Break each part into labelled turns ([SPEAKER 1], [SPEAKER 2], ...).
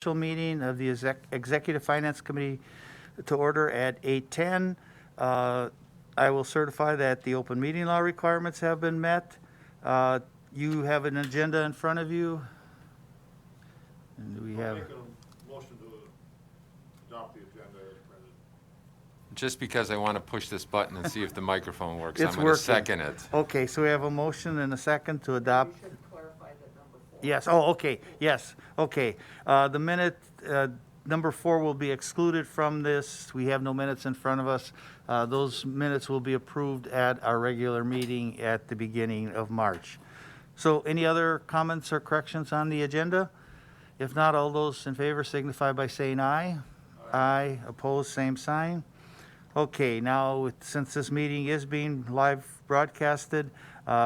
[SPEAKER 1] special meeting of the Executive Finance Committee to order at 8:10. I will certify that the open meeting law requirements have been met. You have an agenda in front of you. And do we have?
[SPEAKER 2] I'll make a motion to adopt the agenda as printed.
[SPEAKER 3] Just because I want to push this button and see if the microphone works,
[SPEAKER 1] It's
[SPEAKER 3] I'm going to
[SPEAKER 1] working.
[SPEAKER 3] second it.
[SPEAKER 1] Okay, so we have a motion and a second to adopt.
[SPEAKER 4] You should clarify that number 4.
[SPEAKER 1] Yes, oh, okay, yes, okay. The minute, number 4 will be excluded from this. We have no minutes in front of us. Those minutes will be approved at our regular meeting at the beginning of March. So any other comments or corrections on the agenda? If not, all those in favor signify by saying aye. Aye. Opposed, same sign. Okay, now, since this meeting is being live broadcasted,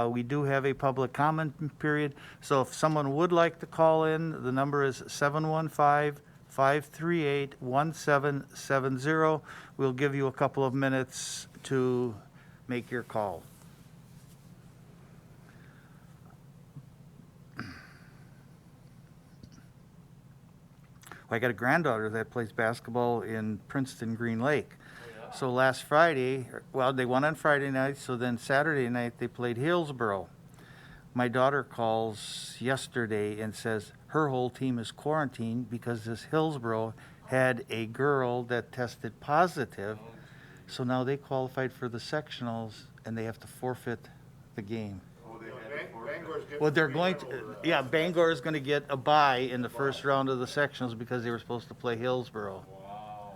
[SPEAKER 1] we do have a public comment period. So if someone would like to call in, the number is 715-538-1770. We'll give you a couple of minutes to make your call. I got a granddaughter that plays basketball in Princeton Green Lake. So last Friday, well, they won on Friday night, so then Saturday night they played Hillsboro. My daughter calls yesterday and says her whole team is quarantined because this Hillsboro had a girl that tested positive. So now they qualified for the sectionals and they have to forfeit the game.
[SPEAKER 2] Bangor's getting
[SPEAKER 1] Well, they're
[SPEAKER 2] free
[SPEAKER 1] going
[SPEAKER 2] run
[SPEAKER 1] to,
[SPEAKER 2] over,
[SPEAKER 1] yeah, Bangor is going to get a bye in the first round of the sectionals because they were supposed to play Hillsboro.
[SPEAKER 5] Wow.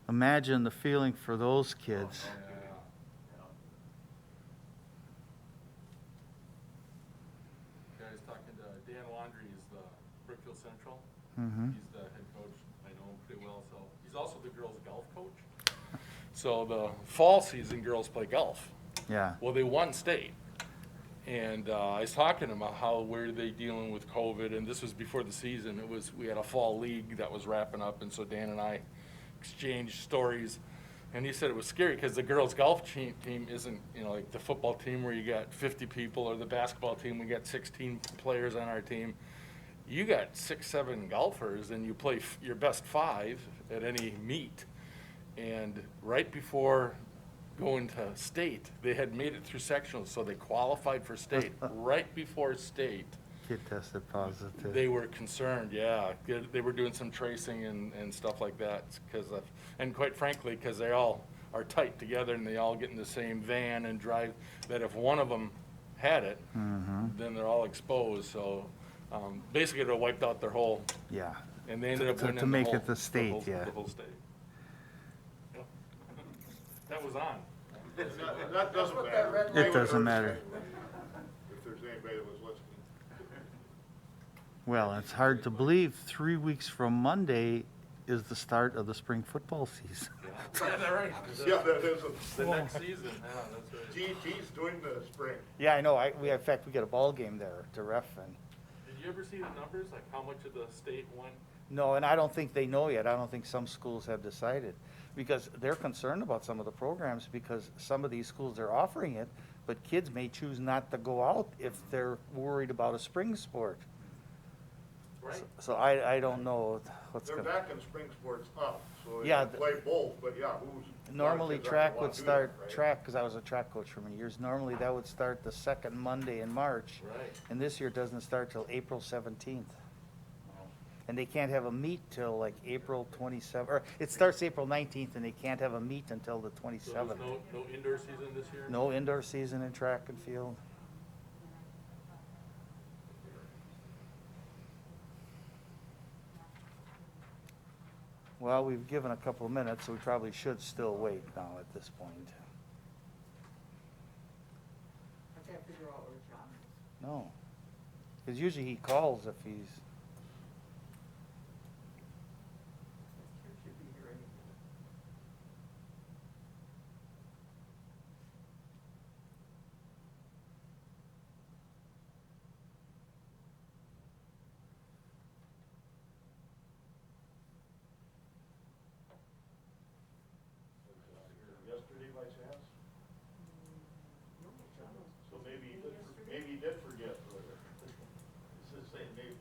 [SPEAKER 1] Imagine the feeling for those kids.
[SPEAKER 5] Guys, talking to Dan Laundrie, he's the Brookfield Central.
[SPEAKER 1] Mhm.
[SPEAKER 5] He's the head coach. I know him pretty well. So he's also the girls' golf coach. So the fall season, girls play golf.
[SPEAKER 1] Yeah.
[SPEAKER 5] Well, they won state. And I was talking about how were they dealing with COVID, and this was before the season. We had a fall league that was wrapping up, and so Dan and I exchanged stories. And he said it was scary because the girls' golf team isn't, like the football team where you got 50 people, or the basketball team, we got 16 players on our team. You got 6, 7 golfers, and you play your best 5 at any meet. And right before going to state, they had made it through sectionals, so they qualified for state. Right before state,
[SPEAKER 1] Kid tested positive.
[SPEAKER 5] they were concerned, yeah. They were doing some tracing and stuff like that, and quite frankly, because they all are tight together and they all get in the same van and drive, that if one of them had it, then they're all exposed. So basically it wiped out their whole,
[SPEAKER 1] Yeah.
[SPEAKER 5] and they ended up winning
[SPEAKER 1] To make
[SPEAKER 5] the
[SPEAKER 1] it the state, yeah.
[SPEAKER 5] whole state. Yep. That was on.
[SPEAKER 2] That doesn't
[SPEAKER 4] What that
[SPEAKER 2] matter.
[SPEAKER 4] red
[SPEAKER 1] It
[SPEAKER 4] light
[SPEAKER 1] doesn't matter.
[SPEAKER 2] If there's anybody that was listening.
[SPEAKER 1] Well, it's hard to believe 3 weeks from Monday is the start of the spring football season.
[SPEAKER 5] Yeah, that's right.
[SPEAKER 2] Yeah, that is
[SPEAKER 5] The next season, yeah, that's right.
[SPEAKER 2] GT's doing the spring.
[SPEAKER 1] Yeah, I know. In fact, we got a ball game there to ref. And
[SPEAKER 5] Did you ever see the numbers, like how much of the state went?
[SPEAKER 1] no, and I don't think they know yet. I don't think some schools have decided because they're concerned about some of the programs because some of these schools are offering it, but kids may choose not to go out if they're worried about a spring sport.
[SPEAKER 5] Right.
[SPEAKER 1] So I don't know what's
[SPEAKER 2] They're
[SPEAKER 1] going to.
[SPEAKER 2] back in spring sports up, so they
[SPEAKER 1] Yeah,
[SPEAKER 2] can play both, but yeah, who's?
[SPEAKER 1] Normally,
[SPEAKER 2] kids aren't
[SPEAKER 1] track
[SPEAKER 2] gonna
[SPEAKER 1] would
[SPEAKER 2] do
[SPEAKER 1] start,
[SPEAKER 2] that, right?
[SPEAKER 1] track, because I was a track coach for many years, normally that would start the second Monday in March.
[SPEAKER 5] Right.
[SPEAKER 1] And this year it doesn't start till April 17th. And they can't have a meet till like April 27th, or it starts April 19th and they can't have a meet until the
[SPEAKER 5] So there's
[SPEAKER 1] 27th.
[SPEAKER 5] no indoor season this year?
[SPEAKER 1] No indoor season in track and field. Well, we've given a couple of minutes, so we probably should still wait now at this point.
[SPEAKER 4] I can't figure out where John is.
[SPEAKER 1] No. Because usually he calls if he's,
[SPEAKER 4] He should be here any minute.
[SPEAKER 2] Yesterday by chance?
[SPEAKER 4] No, John was
[SPEAKER 2] So maybe
[SPEAKER 4] yesterday.
[SPEAKER 2] he did forget. It's just saying maybe.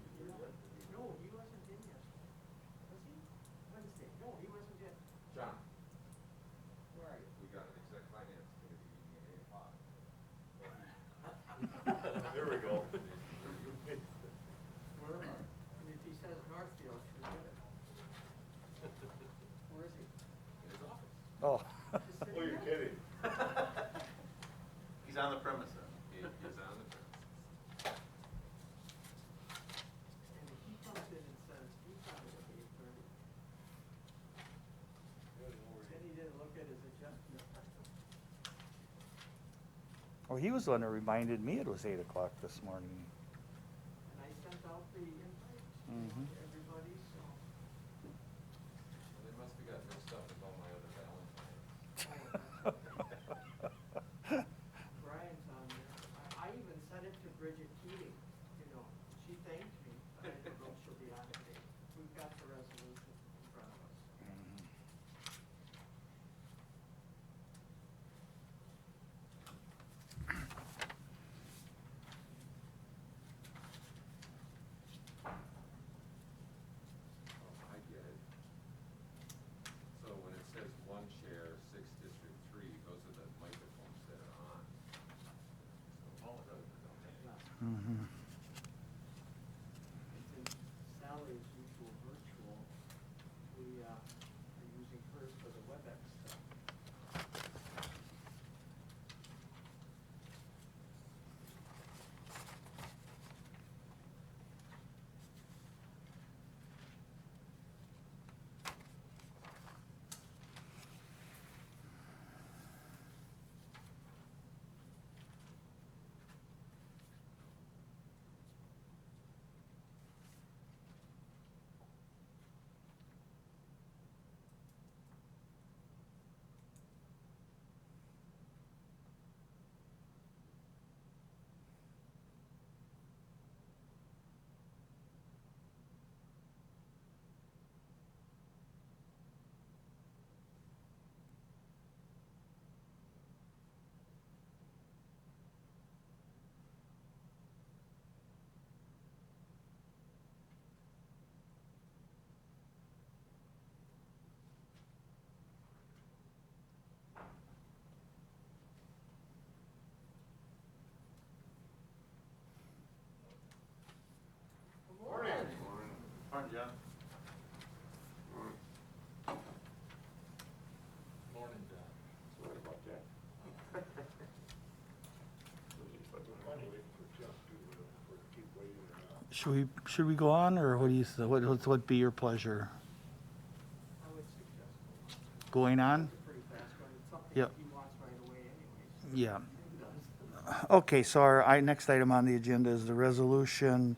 [SPEAKER 1] Oh, he was the one that reminded me it was 8 o'clock this morning.
[SPEAKER 4] And I sent out the invite
[SPEAKER 1] Mhm.
[SPEAKER 4] to everybody, so.
[SPEAKER 3] They must have got mixed up with all my other Valentines.
[SPEAKER 4] Brian's on there. I even sent it to Bridget Keating, you know, she thanked me, but I don't know if she'll be on today. We've got the resolution in front of us.
[SPEAKER 3] Oh, I get it. So when it says one chair, 6 District 3, those are the microphones that are on. So all of those are on there.
[SPEAKER 1] Mhm.
[SPEAKER 4] And since Sally is usual virtual, we, are using hers for the WebEx stuff.
[SPEAKER 2] Morning. Morning, John.
[SPEAKER 5] Morning, John.
[SPEAKER 2] Sorry about that. Keep waiting
[SPEAKER 1] Should we go on, or what do you, what would be your pleasure?
[SPEAKER 4] I would suggest
[SPEAKER 1] Going on?
[SPEAKER 4] it's a pretty fast one. It's something
[SPEAKER 1] Yep.
[SPEAKER 4] he wants right away anyways.
[SPEAKER 1] Yeah.
[SPEAKER 4] He does.
[SPEAKER 1] Okay, so our next item on the agenda is the resolution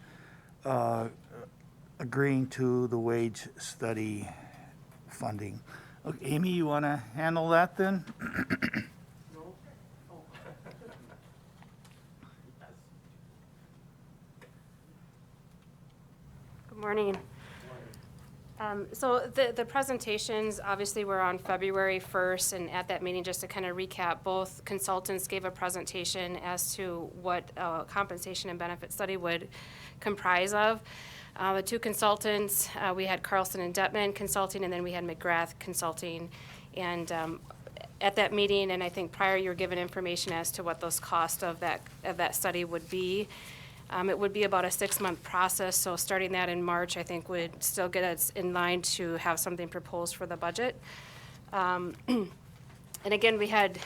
[SPEAKER 1] agreeing to the wage study funding. Okay, Amy, you want to handle that then?
[SPEAKER 4] No? Oh.
[SPEAKER 6] Good morning. So the presentations obviously were on February 1st, and at that meeting, just to kind of recap, both consultants gave a presentation as to what a compensation and benefit study would comprise of. The two consultants, we had Carlson and Detman Consulting, and then we had McGrath Consulting. And at that meeting, and I think prior, you were given information as to what those costs of that study would be. It would be about a 6-month process, so starting that in March, I think would still get us in line to have something proposed for the budget. And again, we had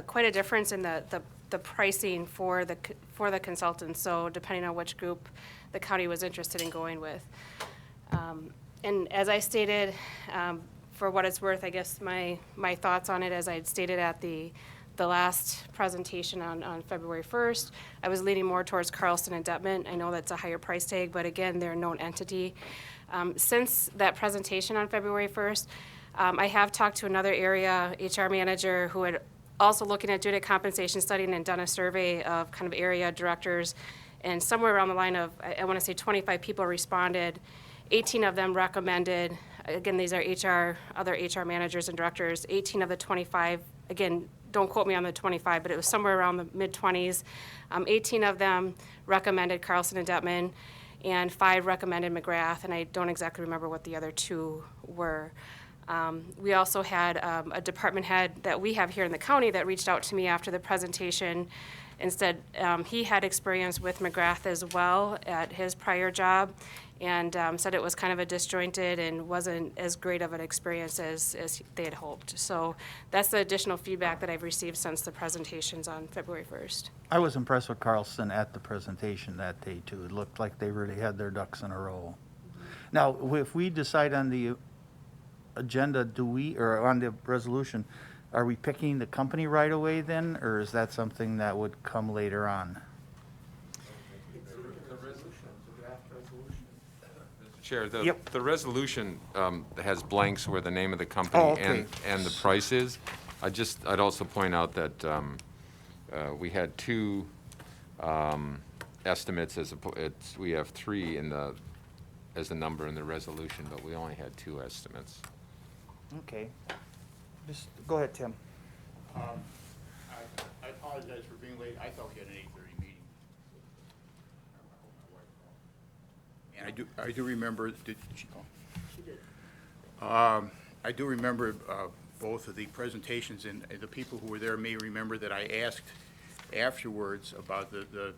[SPEAKER 6] quite a difference in the pricing for the consultants, so depending on which group the county was interested in going with. And as I stated, for what it's worth, I guess my thoughts on it, as I had stated at the last presentation on February 1st, I was leaning more towards Carlson and Detman. I know that's a higher price tag, but again, they're a known entity. Since that presentation on February 1st, I have talked to another area HR manager who had also looking at doing a compensation study and done a survey of kind of area directors, and somewhere around the line of, I want to say 25 people responded. 18 of them recommended, again, these are other HR managers and directors, 18 of the 25, again, don't quote me on the 25, but it was somewhere around the mid-20s. 18 of them recommended Carlson and Detman, and 5 recommended McGrath, and I don't exactly remember what the other 2 were. We also had a department head that we have here in the county that reached out to me after the presentation. Instead, he had experience with McGrath as well at his prior job, and said it was kind of a disjointed and wasn't as great of an experience as they had hoped. So that's the additional feedback that I've received since the presentations on February 1st.
[SPEAKER 1] I was impressed with Carlson at the presentation that day, too. It looked like they really had their ducks in a row. Now, if we decide on the agenda, or on the resolution, are we picking the company right away then, or is that something that would come later on?
[SPEAKER 4] It's in the resolution, the draft resolution.
[SPEAKER 3] Mr. Chair,
[SPEAKER 1] Yep.
[SPEAKER 3] the resolution has blanks where the name of the company
[SPEAKER 1] Oh, okay.
[SPEAKER 3] and the price is. I'd also point out that we had two estimates we have three as a number in the resolution, but we only had two estimates.
[SPEAKER 1] Okay. Just, go ahead, Tim.
[SPEAKER 7] I apologize for being late. I thought we had an 8:30 meeting. And I do remember, did she call?
[SPEAKER 4] She did.
[SPEAKER 7] I do remember both of the presentations, and the people who were there may remember that I asked afterwards about the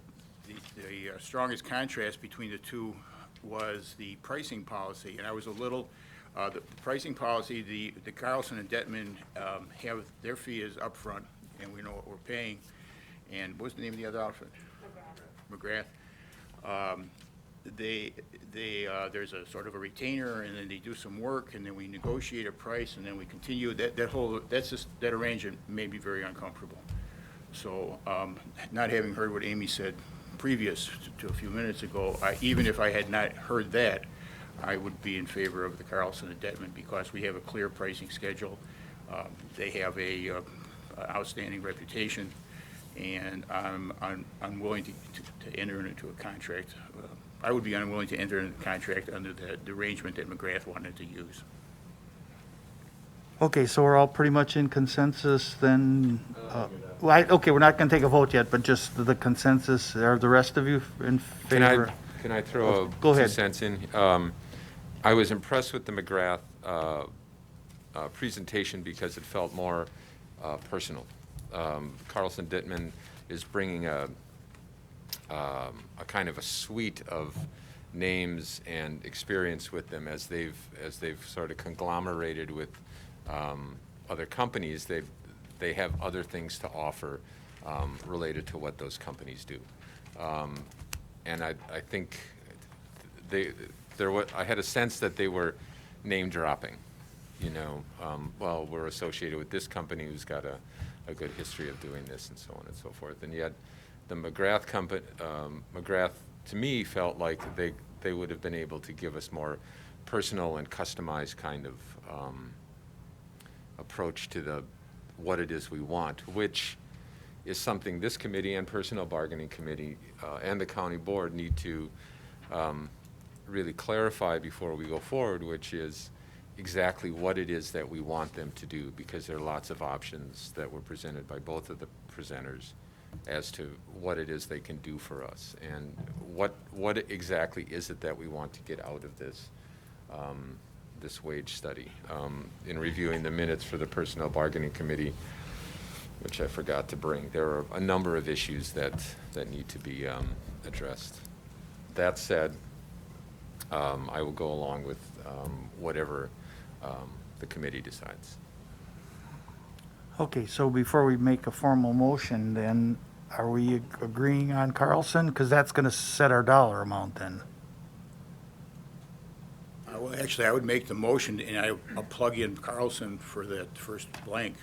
[SPEAKER 7] strongest contrast between the two was the pricing policy, and I was a little, the pricing policy, the Carlson and Detman have, their fee is upfront, and we know what we're paying, and what's the name of the other outfit? McGrath. There's a sort of a retainer, and then they do some work, and then we negotiate a price, and then we continue. That arrangement may be very uncomfortable. So, not having heard what Amy said previous to a few minutes ago, even if I had not heard that, I would be in favor of the Carlson and Detman because we have a clear pricing schedule. They have a outstanding reputation, and I'm unwilling to enter into a contract. I would be unwilling to enter into a contract under the arrangement that McGrath wanted to use.
[SPEAKER 1] Okay, so we're all pretty much in consensus then? Okay, we're not going to take a vote yet, but just the consensus. Are the rest of you in favor?
[SPEAKER 3] Can I throw
[SPEAKER 1] Go
[SPEAKER 3] two
[SPEAKER 1] ahead.
[SPEAKER 3] cents in? I was impressed with the McGrath presentation because it felt more personal. Carlson Dittman is bringing a kind of a suite of names and experience with them as they've sort of conglomerated with other companies. They have other things to offer related to what those companies do, and I think I had a sense that they were name dropping. You know, well, we're associated with this company who's got a good history of doing this and so on and so forth. And yet, the McGrath company, McGrath, to me, felt like they would have been able to give us more personal and customized kind of approach to what it is we want, which is something this committee and Personnel Bargaining Committee and the County Board need to really clarify before we go forward, which is exactly what it is that we want them to do, because there are lots of options that were presented by both of the presenters as to what it is they can do for us and what exactly is it that we want to get out of this this wage study. In reviewing the minutes for the Personnel Bargaining Committee, which I forgot to bring, there are a number of issues that need to be addressed. That said, I will go along with whatever the committee decides.
[SPEAKER 1] Okay, so before we make a formal motion, then, are we agreeing on Carlson? Because that's going to set our dollar amount then.
[SPEAKER 7] Well, actually, I would make the motion, and I'll plug in Carlson for that first blank.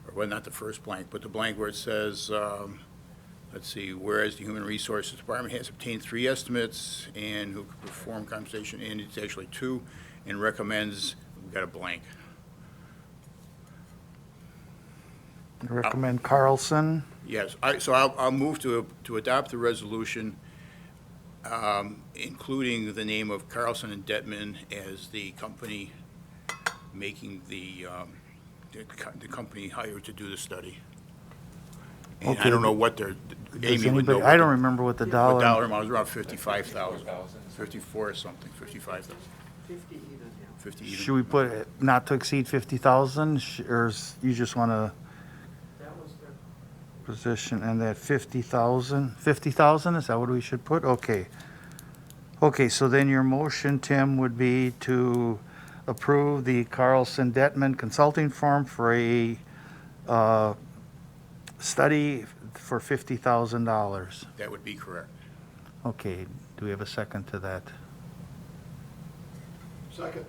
[SPEAKER 7] Or, well, not the first blank, but the blank where it says, let's see, whereas the Human Resources Department has obtained 3 estimates and who could perform compensation, and it's actually 2, and recommends, we've got a blank.
[SPEAKER 1] Recommend Carlson.
[SPEAKER 7] Yes, so I'll move to adopt the resolution, including the name of Carlson and Detman as the company making the company hired to do the study. And I
[SPEAKER 1] Okay.
[SPEAKER 7] don't know what their,
[SPEAKER 1] Does
[SPEAKER 7] Amy would know.
[SPEAKER 1] anybody, I don't remember what the
[SPEAKER 7] The
[SPEAKER 1] dollar.
[SPEAKER 7] dollar amount was around 55,000, 54 or something, 55,000,
[SPEAKER 4] 50 even, yeah.
[SPEAKER 7] 50 even.
[SPEAKER 1] Should we put it not to exceed 50,000, or you just want to
[SPEAKER 4] That was their,
[SPEAKER 1] position and that 50,000? 50,000, is that what we should put? Okay. Okay, so then your motion, Tim, would be to approve the Carlson Detman consulting firm for a study for $50,000.
[SPEAKER 7] That would be correct.
[SPEAKER 1] Okay, do we have a second to that?
[SPEAKER 2] Second.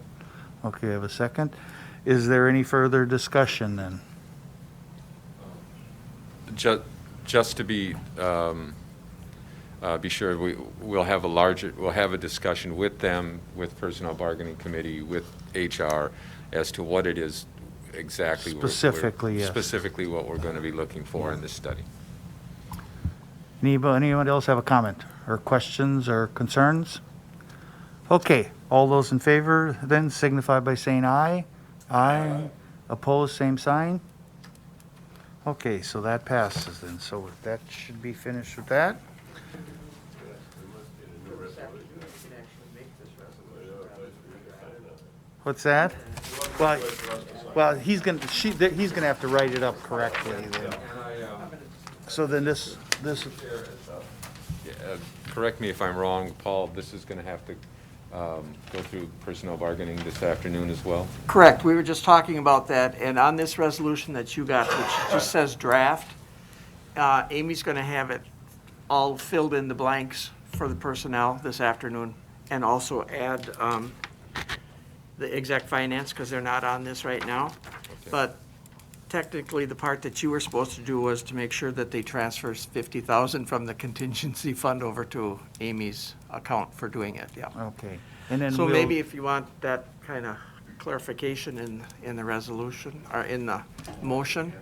[SPEAKER 1] Okay, we have a second. Is there any further discussion then?
[SPEAKER 3] Just to be sure, we'll have a discussion with them, with Personnel Bargaining Committee, with HR, as to what it is exactly.
[SPEAKER 1] Specifically, yes.
[SPEAKER 3] Specifically what we're going to be looking for in this study.
[SPEAKER 1] Anyone else have a comment or questions or concerns? Okay, all those in favor then signify by saying aye. Aye. Opposed, same sign. Okay, so that passes then, so that should be finished with that.
[SPEAKER 4] This afternoon, you can actually make this resolution.
[SPEAKER 1] What's that? Well, he's gonna have to write it up correctly then. So then this,
[SPEAKER 3] Correct me if I'm wrong, Paul, this is going to have to go through personnel bargaining this afternoon as well?
[SPEAKER 4] Correct, we were just talking about that, and on this resolution that you got, which just says draft, Amy's gonna have it all filled in the blanks for the personnel this afternoon, and also add the exec finance, because they're not on this right now. But technically, the part that you were supposed to do was to make sure that they transfer 50,000 from the contingency fund over to Amy's account for doing it, yeah.
[SPEAKER 1] okay. And then
[SPEAKER 4] So
[SPEAKER 1] we'll-
[SPEAKER 4] maybe if you want that kind of clarification in the resolution, or in the motion.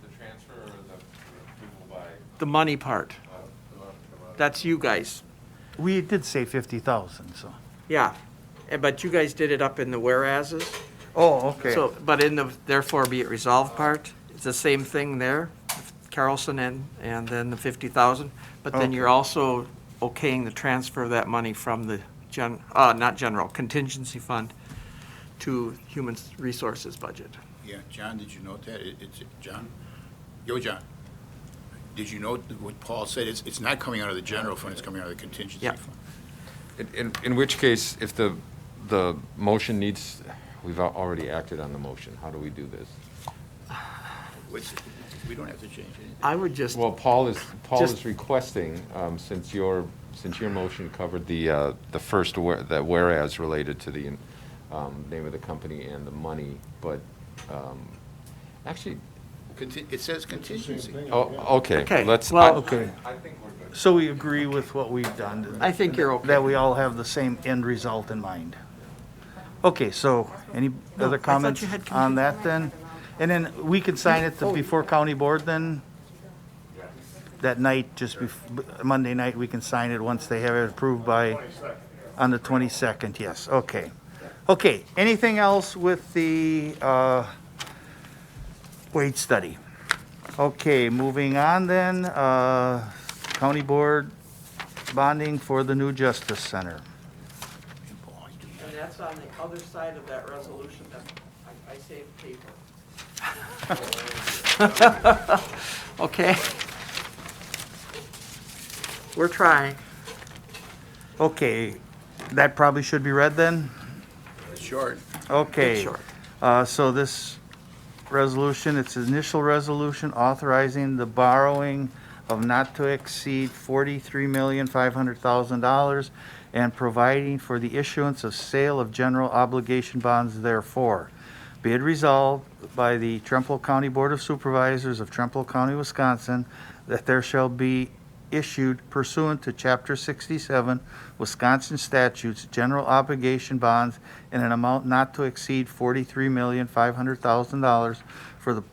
[SPEAKER 3] The transfer or the approval by?
[SPEAKER 4] The money part, that's you guys.
[SPEAKER 1] We did say 50,000, so.
[SPEAKER 4] Yeah, but you guys did it up in the whereases.
[SPEAKER 1] Oh, okay.
[SPEAKER 4] So, but in the therefore be it resolved part, it's the same thing there, Carlson and then the 50,000. But then
[SPEAKER 1] Okay.
[SPEAKER 4] you're also okaying the transfer of that money from the contingency fund to human resources budget.
[SPEAKER 7] Yeah, John, did you note that? It's, John? Yo, John, did you note what Paul said? It's not coming out of the general fund, it's coming out of the contingency
[SPEAKER 4] Yeah.
[SPEAKER 7] fund.
[SPEAKER 3] In which case, if the motion needs, we've already acted on the motion, how do we do this?
[SPEAKER 7] We don't have to change anything.
[SPEAKER 4] I would just,
[SPEAKER 3] Well, Paul is
[SPEAKER 4] Just-
[SPEAKER 3] requesting, since your motion covered the first, the whereas related to the name of the company and the money, but actually,
[SPEAKER 7] It says contingency.
[SPEAKER 3] oh, okay.
[SPEAKER 4] Okay,
[SPEAKER 3] Let's.
[SPEAKER 4] well-
[SPEAKER 1] Okay,
[SPEAKER 3] I think we're good.
[SPEAKER 1] so we agree with what we've done.
[SPEAKER 4] I think you're okay.
[SPEAKER 1] That we all have the same end result in mind. Okay, so any
[SPEAKER 4] No,
[SPEAKER 1] other
[SPEAKER 4] I thought
[SPEAKER 1] comments
[SPEAKER 4] you had
[SPEAKER 1] on that then? And then we can sign it before county board then? That night, just Monday night, we can sign it once they have it approved by, on the 22nd, yes, okay. Okay, anything else with the wage study? Okay, moving on then, county board bonding for the new Justice Center.
[SPEAKER 4] And that's on the other side of that resolution that I saved paper. Okay. We're trying.
[SPEAKER 1] Okay, that probably should be read then?
[SPEAKER 7] It's short.
[SPEAKER 1] Okay.
[SPEAKER 4] It's short.
[SPEAKER 1] So this resolution, it's initial resolution authorizing the borrowing of not to exceed $43,500,000 and providing for the issuance of sale of general obligation bonds therefore. Be it resolved by the Trempealeau County Board of Supervisors of Trempealeau County, Wisconsin, that there shall be issued pursuant to Chapter 67 Wisconsin statutes general obligation bonds in an amount not to exceed $43,500,000 for the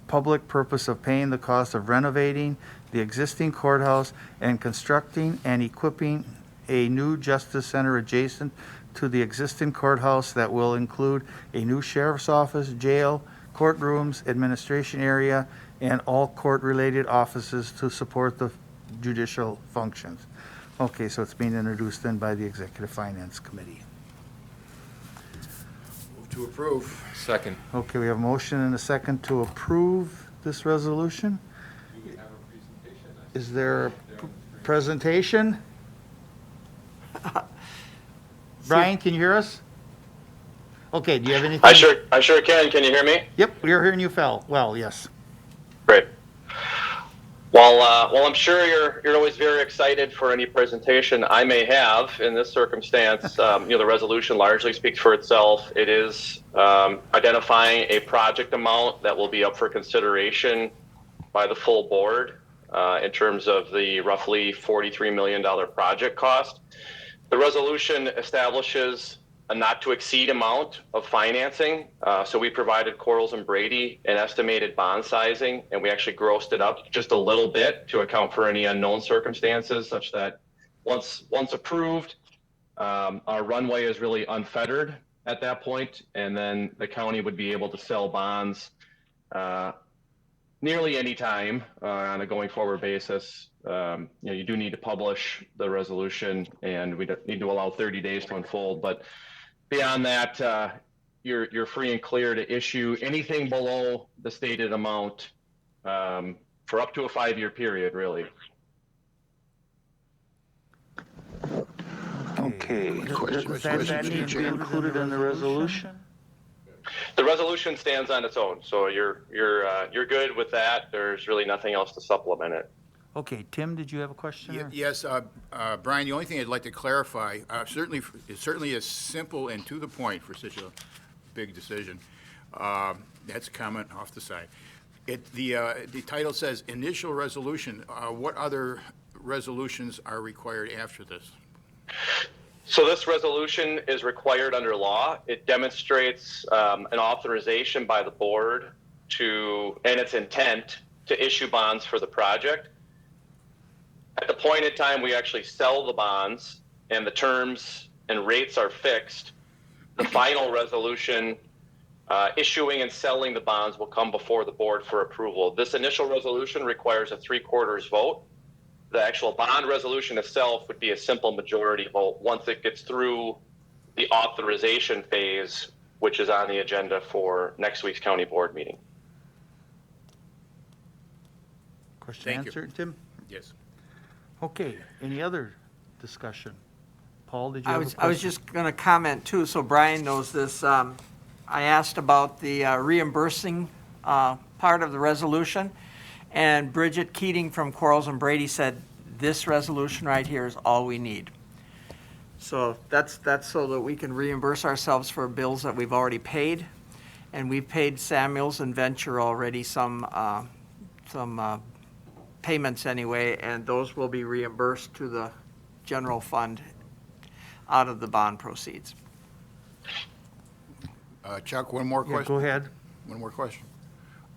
[SPEAKER 1] public purpose of paying the cost of renovating the existing courthouse and constructing and equipping a new justice center adjacent to the existing courthouse that will include a new sheriff's office, jail, courtrooms, administration area, and all court-related offices to support the judicial functions. Okay, so it's being introduced then by the Executive Finance Committee.
[SPEAKER 7] Move to approve.
[SPEAKER 3] Second.
[SPEAKER 1] Okay, we have a motion and a second to approve this resolution.
[SPEAKER 3] Do we have a presentation?
[SPEAKER 1] Is there a presentation? Brian, can you hear us? Okay, do you have anything?
[SPEAKER 8] I sure can. Can you hear me?
[SPEAKER 1] Yep, we're hearing you well, yes.
[SPEAKER 8] Great. Well, I'm sure you're always very excited for any presentation I may have. In this circumstance, the resolution largely speaks for itself. It is identifying a project amount that will be up for consideration by the full board in terms of the roughly $43 million project cost. The resolution establishes a not to exceed amount of financing. So we provided Quarles and Brady an estimated bond sizing, and we actually grossed it up just a little bit to account for any unknown circumstances, such that once approved, our runway is really unfettered at that point, and then the county would be able to sell bonds nearly any time on a going forward basis. You do need to publish the resolution, and we need to allow 30 days to unfold. But beyond that, you're free and clear to issue anything below the stated amount for up to a 5-year period, really.
[SPEAKER 1] Okay. Does that need to be included in the resolution?
[SPEAKER 8] The resolution stands on its own, so you're good with that. There's really nothing else to supplement it.
[SPEAKER 1] Okay, Tim, did you have a question? or-
[SPEAKER 7] Yes, Brian, the only thing I'd like to clarify, it certainly is simple and to the point for such a big decision. That's a comment off the side. The title says initial resolution. What other resolutions are required after this?
[SPEAKER 8] So this resolution is required under law. It demonstrates an authorization by the board and its intent to issue bonds for the project. At the point in time we actually sell the bonds and the terms and rates are fixed, the final resolution issuing and selling the bonds will come before the board for approval. This initial resolution requires a 3/4 vote. The actual bond resolution itself would be a simple majority vote once it gets through the authorization phase, which is on the agenda for next week's county board meeting.
[SPEAKER 1] Question
[SPEAKER 7] Thank you.
[SPEAKER 1] answered, Tim?
[SPEAKER 7] Yes.
[SPEAKER 1] Okay, any other discussion? Paul, did you
[SPEAKER 4] I
[SPEAKER 1] have a
[SPEAKER 4] was
[SPEAKER 1] question?
[SPEAKER 4] just going to comment too, so Brian knows this. I asked about the reimbursing part of the resolution, and Bridget Keating from Quarles and Brady said, this resolution right here is all we need. So that's so that we can reimburse ourselves for bills that we've already paid, and we've paid Samuels and Venture already some payments anyway, and those will be reimbursed to the general fund out of the bond proceeds.
[SPEAKER 7] Chuck, one more
[SPEAKER 1] Yeah,
[SPEAKER 7] question?
[SPEAKER 1] go ahead.
[SPEAKER 7] One more question.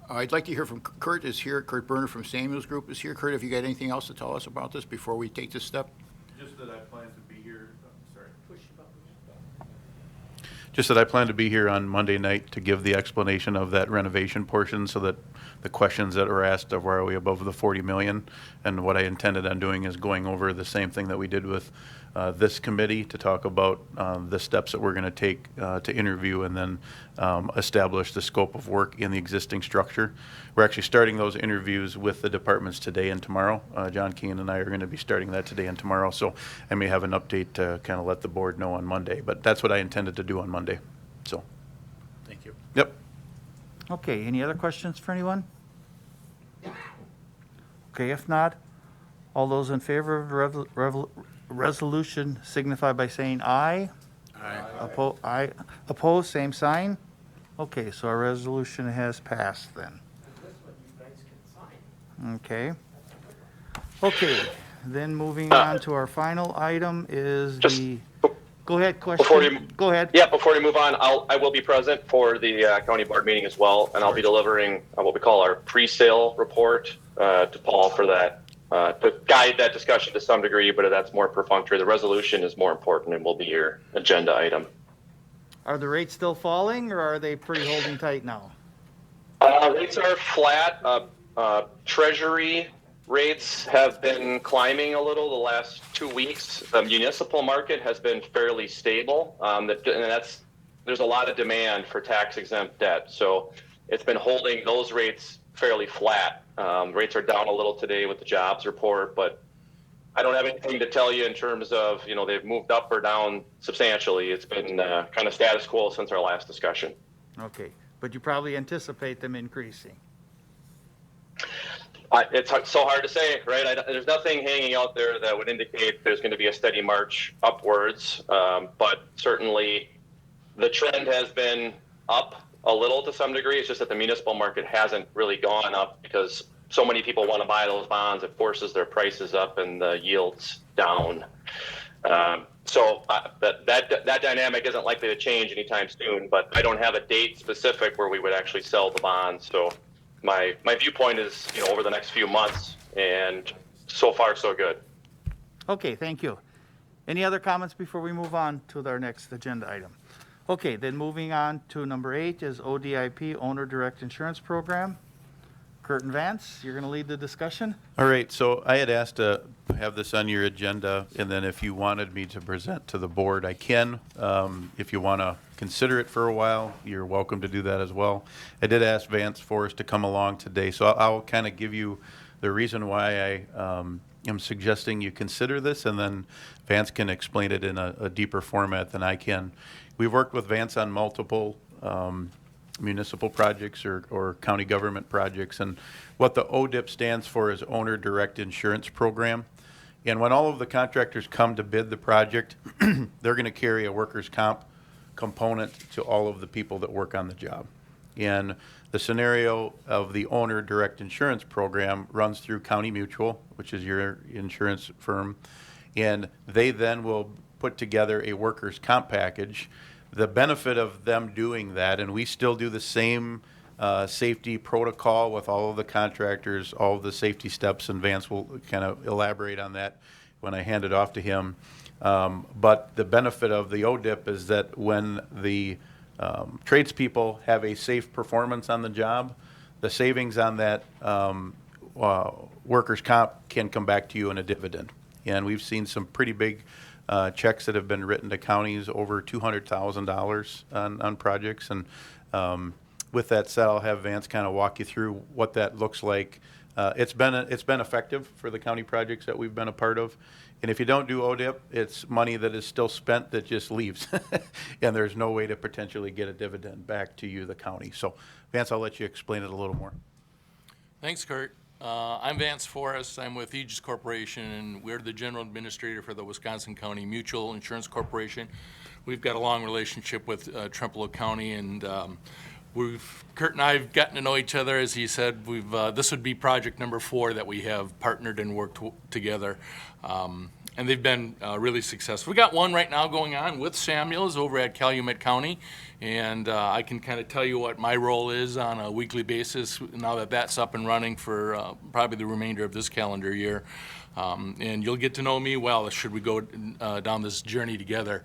[SPEAKER 7] I'd like to hear from Kurt is here. Kurt Berner from Samuels Group is here. Kurt, have you got anything else to tell us about this before we take this step?
[SPEAKER 2] Just that I plan to be here, sorry.
[SPEAKER 9] Just that I plan to be here on Monday night to give the explanation of that renovation portion so that the questions that were asked of why are we above the 40 million, and what I intended on doing is going over the same thing that we did with this committee to talk about the steps that we're going to take to interview and then establish the scope of work in the existing structure. We're actually starting those interviews with the departments today and tomorrow. John Keane and I are going to be starting that today and tomorrow, so I may have an update to kind of let the board know on Monday, but that's what I intended to do on Monday. So,
[SPEAKER 7] Thank you.
[SPEAKER 9] yep.
[SPEAKER 1] Okay, any other questions for anyone? Okay, if not, all those in favor of the resolution signify by saying aye.
[SPEAKER 7] Aye.
[SPEAKER 1] Aye. Opposed, same sign. Okay, so our resolution has passed then. Okay. Okay, then moving on to our final item is
[SPEAKER 8] Just
[SPEAKER 1] the, go ahead,
[SPEAKER 8] before you-
[SPEAKER 1] question. Go ahead.
[SPEAKER 8] Yeah, before we move on, I will be present for the county board meeting as well, and I'll be delivering what we call our pre-sale report to Paul for that, to guide that discussion to some degree, but that's more perfunctory. The resolution is more important and will be your agenda item.
[SPEAKER 1] Are the rates still falling, or are they pretty holding tight now?
[SPEAKER 8] Rates are flat. Treasury rates have been climbing a little the last 2 weeks. The municipal market has been fairly stable. And there's a lot of demand for tax exempt debt. So it's been holding those rates fairly flat. Rates are down a little today with the jobs report, but I don't have anything to tell you in terms of, they've moved up or down substantially. It's been kind of status quo since our last discussion.
[SPEAKER 1] Okay, but you probably anticipate them increasing.
[SPEAKER 8] So hard to say, right? There's nothing hanging out there that would indicate there's going to be a steady march upwards, but certainly the trend has been up a little to some degree. It's just that the municipal market hasn't really gone up because so many people want to buy those bonds. It forces their prices up and the yields down. So that dynamic isn't likely to change anytime soon, but I don't have a date specific where we would actually sell the bonds. So my viewpoint is, over the next few months, and so far so good.
[SPEAKER 1] Okay, thank you. Any other comments before we move on to our next agenda item? Okay, then moving on to number 8 is ODIP, Owner Direct Insurance Program. Kurt and Vance, you're going to lead the discussion?
[SPEAKER 9] All right, so I had asked to have this on your agenda, and then if you wanted me to present to the board, I can. If you want to consider it for a while, you're welcome to do that as well. I did ask Vance Forrest to come along today, so I'll kind of give you the reason why I am suggesting you consider this, and then Vance can explain it in a deeper format than I can. We've worked with Vance on multiple municipal projects or county government projects, and what the ODIP stands for is Owner Direct Insurance Program. And when all of the contractors come to bid the project, they're going to carry a workers' comp component to all of the people that work on the job. And the scenario of the Owner Direct Insurance Program runs through County Mutual, which is your insurance firm, and they then will put together a workers' comp package. The benefit of them doing that, and we still do the same safety protocol with all of the contractors, all of the safety steps, and Vance will kind of elaborate on that when I hand it off to him. But the benefit of the ODIP is that when the tradespeople have a safe performance on the job, the savings on that workers' comp can come back to you in a dividend. And we've seen some pretty big checks that have been written to counties, over $200,000 on projects. And with that said, I'll have Vance kind of walk you through what that looks like. It's been effective for the county projects that we've been a part of. And if you don't do ODIP, it's money that is still spent that just leaves. And there's no way to potentially get a dividend back to you, the county. So Vance, I'll let you explain it a little more.
[SPEAKER 5] Thanks, Kurt. I'm Vance Forrest. I'm with Aegis Corporation, and we're the general administrator for the Wisconsin County Mutual Insurance Corporation. We've got a long relationship with Trempealeau County, and Kurt and I have gotten to know each other. As he said, this would be project number 4 that we have partnered and worked together. And they've been really successful. We got one right now going on with Samuels over at Calumet County, and I can kind of tell you what my role is on a weekly basis now that that's up and running for probably the remainder of this calendar year. And you'll get to know me well should we go down this journey together.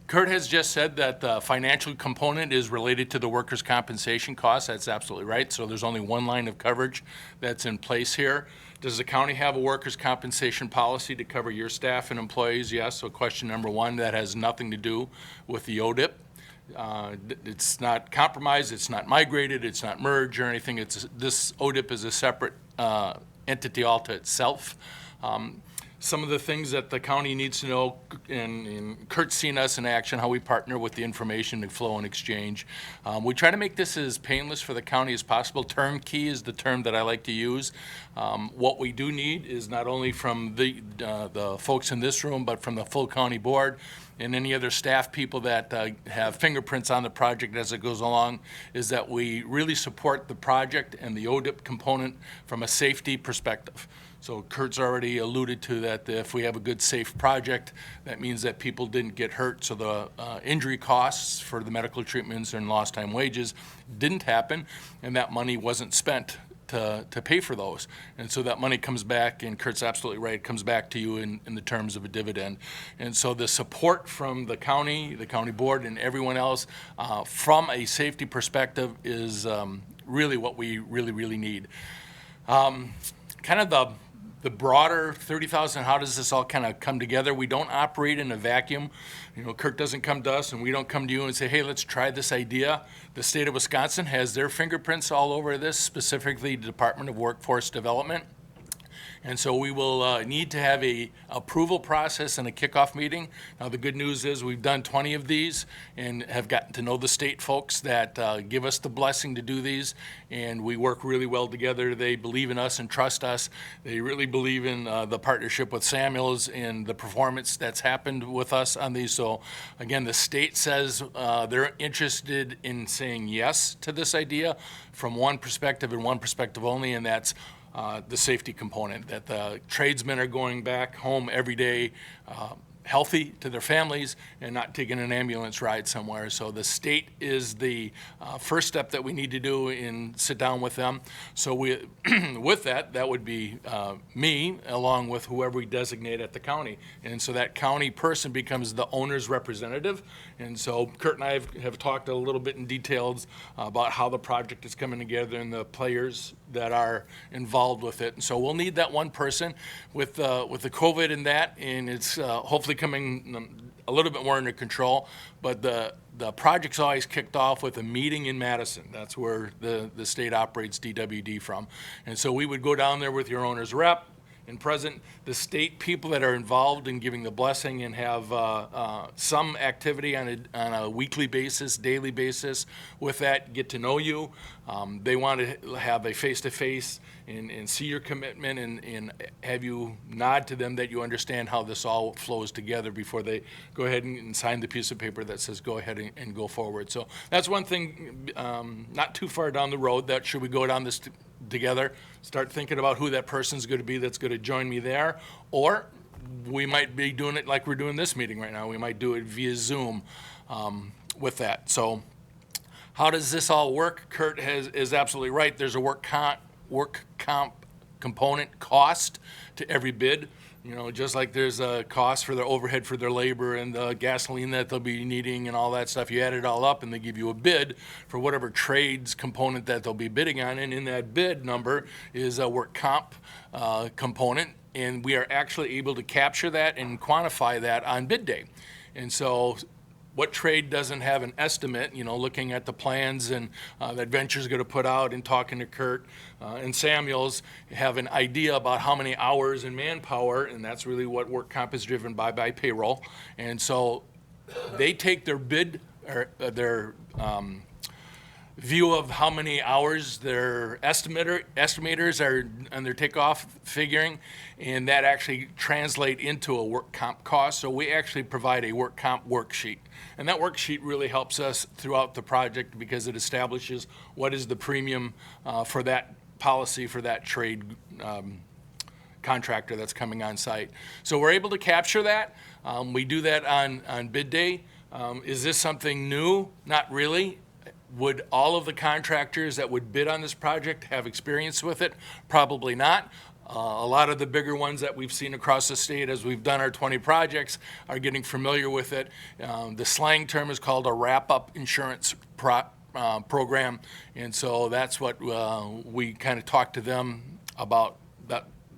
[SPEAKER 5] Kurt has just said that the financial component is related to the workers' compensation costs. That's absolutely right. So there's only one line of coverage that's in place here. Does the county have a workers' compensation policy to cover your staff and employees? Yes. So question number 1, that has nothing to do with the ODIP. It's not compromised, it's not migrated, it's not merged or anything. This ODIP is a separate entity all to itself. Some of the things that the county needs to know, and Kurt's seen us in action, how we partner with the information and flow and exchange. We try to make this as painless for the county as possible. Turnkey is the term that I like to use. What we do need is not only from the folks in this room, but from the full county board and any other staff people that have fingerprints on the project as it goes along, is that we really support the project and the ODIP component from a safety perspective. So Kurt's already alluded to that if we have a good, safe project, that means that people didn't get hurt. So the injury costs for the medical treatments and lost time wages didn't happen, and that money wasn't spent to pay for those. And so that money comes back, and Kurt's absolutely right, it comes back to you in the terms of a dividend. And so the support from the county board, and everyone else from a safety perspective is really what we really need. Kind of the broader 30,000, how does this all kind of come together? We don't operate in a vacuum. Kurt doesn't come to us and we don't come to you and say, hey, let's try this idea. The state of Wisconsin has their fingerprints all over this, specifically the Department of Workforce Development. And so we will need to have a approval process and a kickoff meeting. Now, the good news is we've done 20 of these and have gotten to know the state folks that give us the blessing to do these, and we work really well together. They believe in us and trust us. They really believe in the partnership with Samuels and the performance that's happened with us on these. So again, the state says they're interested in saying yes to this idea from one perspective and one perspective only, and that's the safety component, that the tradesmen are going back home every day healthy to their families and not taking an ambulance ride somewhere. So the state is the first step that we need to do and sit down with them. So we, with that would be me along with whoever we designate at the county. And so that county person becomes the owner's representative. And so Kurt and I have talked a little bit in details about how the project is coming together and the players that are involved with it. And so we'll need that one person with the COVID and that, and it's hopefully coming a little bit more under control. But the project's always kicked off with a meeting in Madison. That's where the state operates DWD from. And so we would go down there with your owner's rep and present the state people that are involved in giving the blessing, and have some activity on a weekly basis, daily basis with that, get to know you. They want to have a face-to-face and see your commitment and have you nod to them that you understand how this all flows together before they go ahead and sign the piece of paper that says go ahead and go forward. So that's one thing not too far down the road, that should we go down this together, start thinking about who that person's going to be that's going to join me there. Or we might be doing it like we're doing this meeting right now. We might do it via Zoom with that. So how does this all work? Kurt is absolutely right. There's a work comp component cost to every bid. You know, just like there's a cost for their overhead for their labor and the gasoline that they'll be needing and all that stuff. You add it all up and they give you a bid for whatever trades component that they'll be bidding on. And in that bid number is a work comp component. And we are actually able to capture that and quantify that on bid day. And so what trade doesn't have an estimate, you know, looking at the plans and that Venture's going to put out and talking to Kurt and Samuels, have an idea about how many hours and manpower, and that's really what work comp is driven by payroll. And so they take their bid, or their view of how many hours their estimators are on their takeoff figuring, and that actually translate into a work comp cost. So we actually provide a work comp worksheet, and that worksheet really helps us throughout the project because it establishes what is the premium for that policy for that trade contractor that's coming on site. So we're able to capture that. We do that on bid day. Is this something new? Not really. Would all of the contractors that would bid on this project have experience with it? Probably not. A lot of the bigger ones that we've seen across the state as we've done our 20 projects are getting familiar with it. The slang term is called a wrap-up insurance program, and so that's what we kind of talk to them about.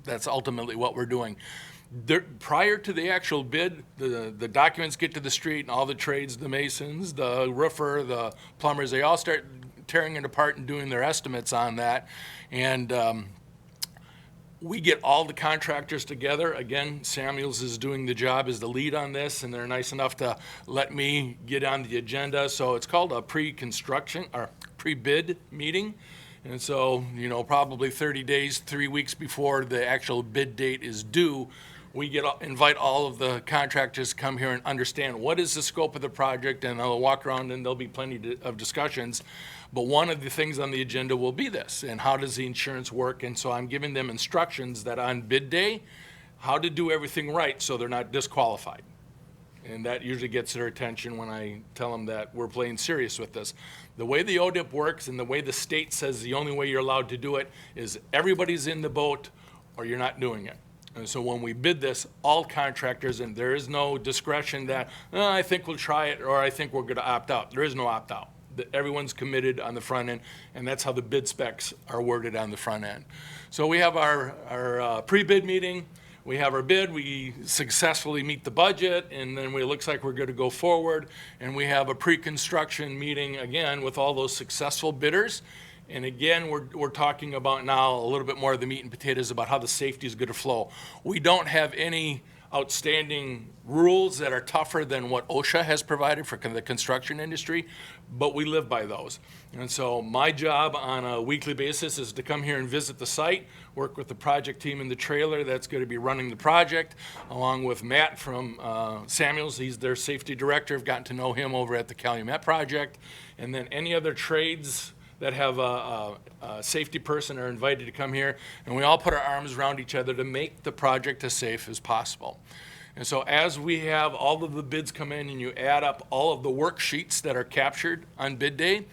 [SPEAKER 5] That's ultimately what we're doing. Prior to the actual bid, the documents get to the street, and all the trades, the masons, the roofer, the plumbers, they all start tearing it apart and doing their estimates on that. And we get all the contractors together. Again, Samuels is doing the job as the lead on this, and they're nice enough to let me get on the agenda. So it's called a pre-construction or pre-bid meeting. And so, you know, probably 30 days, 3 weeks before the actual bid date is due, we invite all of the contractors to come here and understand what is the scope of the project, and they'll walk around and there'll be plenty of discussions. But one of the things on the agenda will be this, and how does the insurance work? And so I'm giving them instructions that on bid day, how to do everything right so they're not disqualified. And that usually gets their attention when I tell them that we're playing serious with this. The way the Odip works and the way the state says the only way you're allowed to do it is everybody's in the boat or you're not doing it. And so when we bid this, all contractors, and there is no discretion that, I think we'll try it or I think we're going to opt out. There is no opt out. Everyone's committed on the front end, and that's how the bid specs are worded on the front end. So we have our pre-bid meeting. We have our bid, we successfully meet the budget, and then it looks like we're going to go forward. And we have a pre-construction meeting again with all those successful bidders. And again, we're talking about now a little bit more of the meat and potatoes about how the safety is going to flow. We don't have any outstanding rules that are tougher than what OSHA has provided for the construction industry, but we live by those. And so my job on a weekly basis is to come here and visit the site, work with the project team in the trailer that's going to be running the project, along with Matt from Samuels. He's their safety director. I've gotten to know him over at the Calumet project. And then any other trades that have a safety person are invited to come here, and we all put our arms around each other to make the project as safe as possible. And so as we have all of the bids come in and you add up all of the worksheets that are captured on bid day,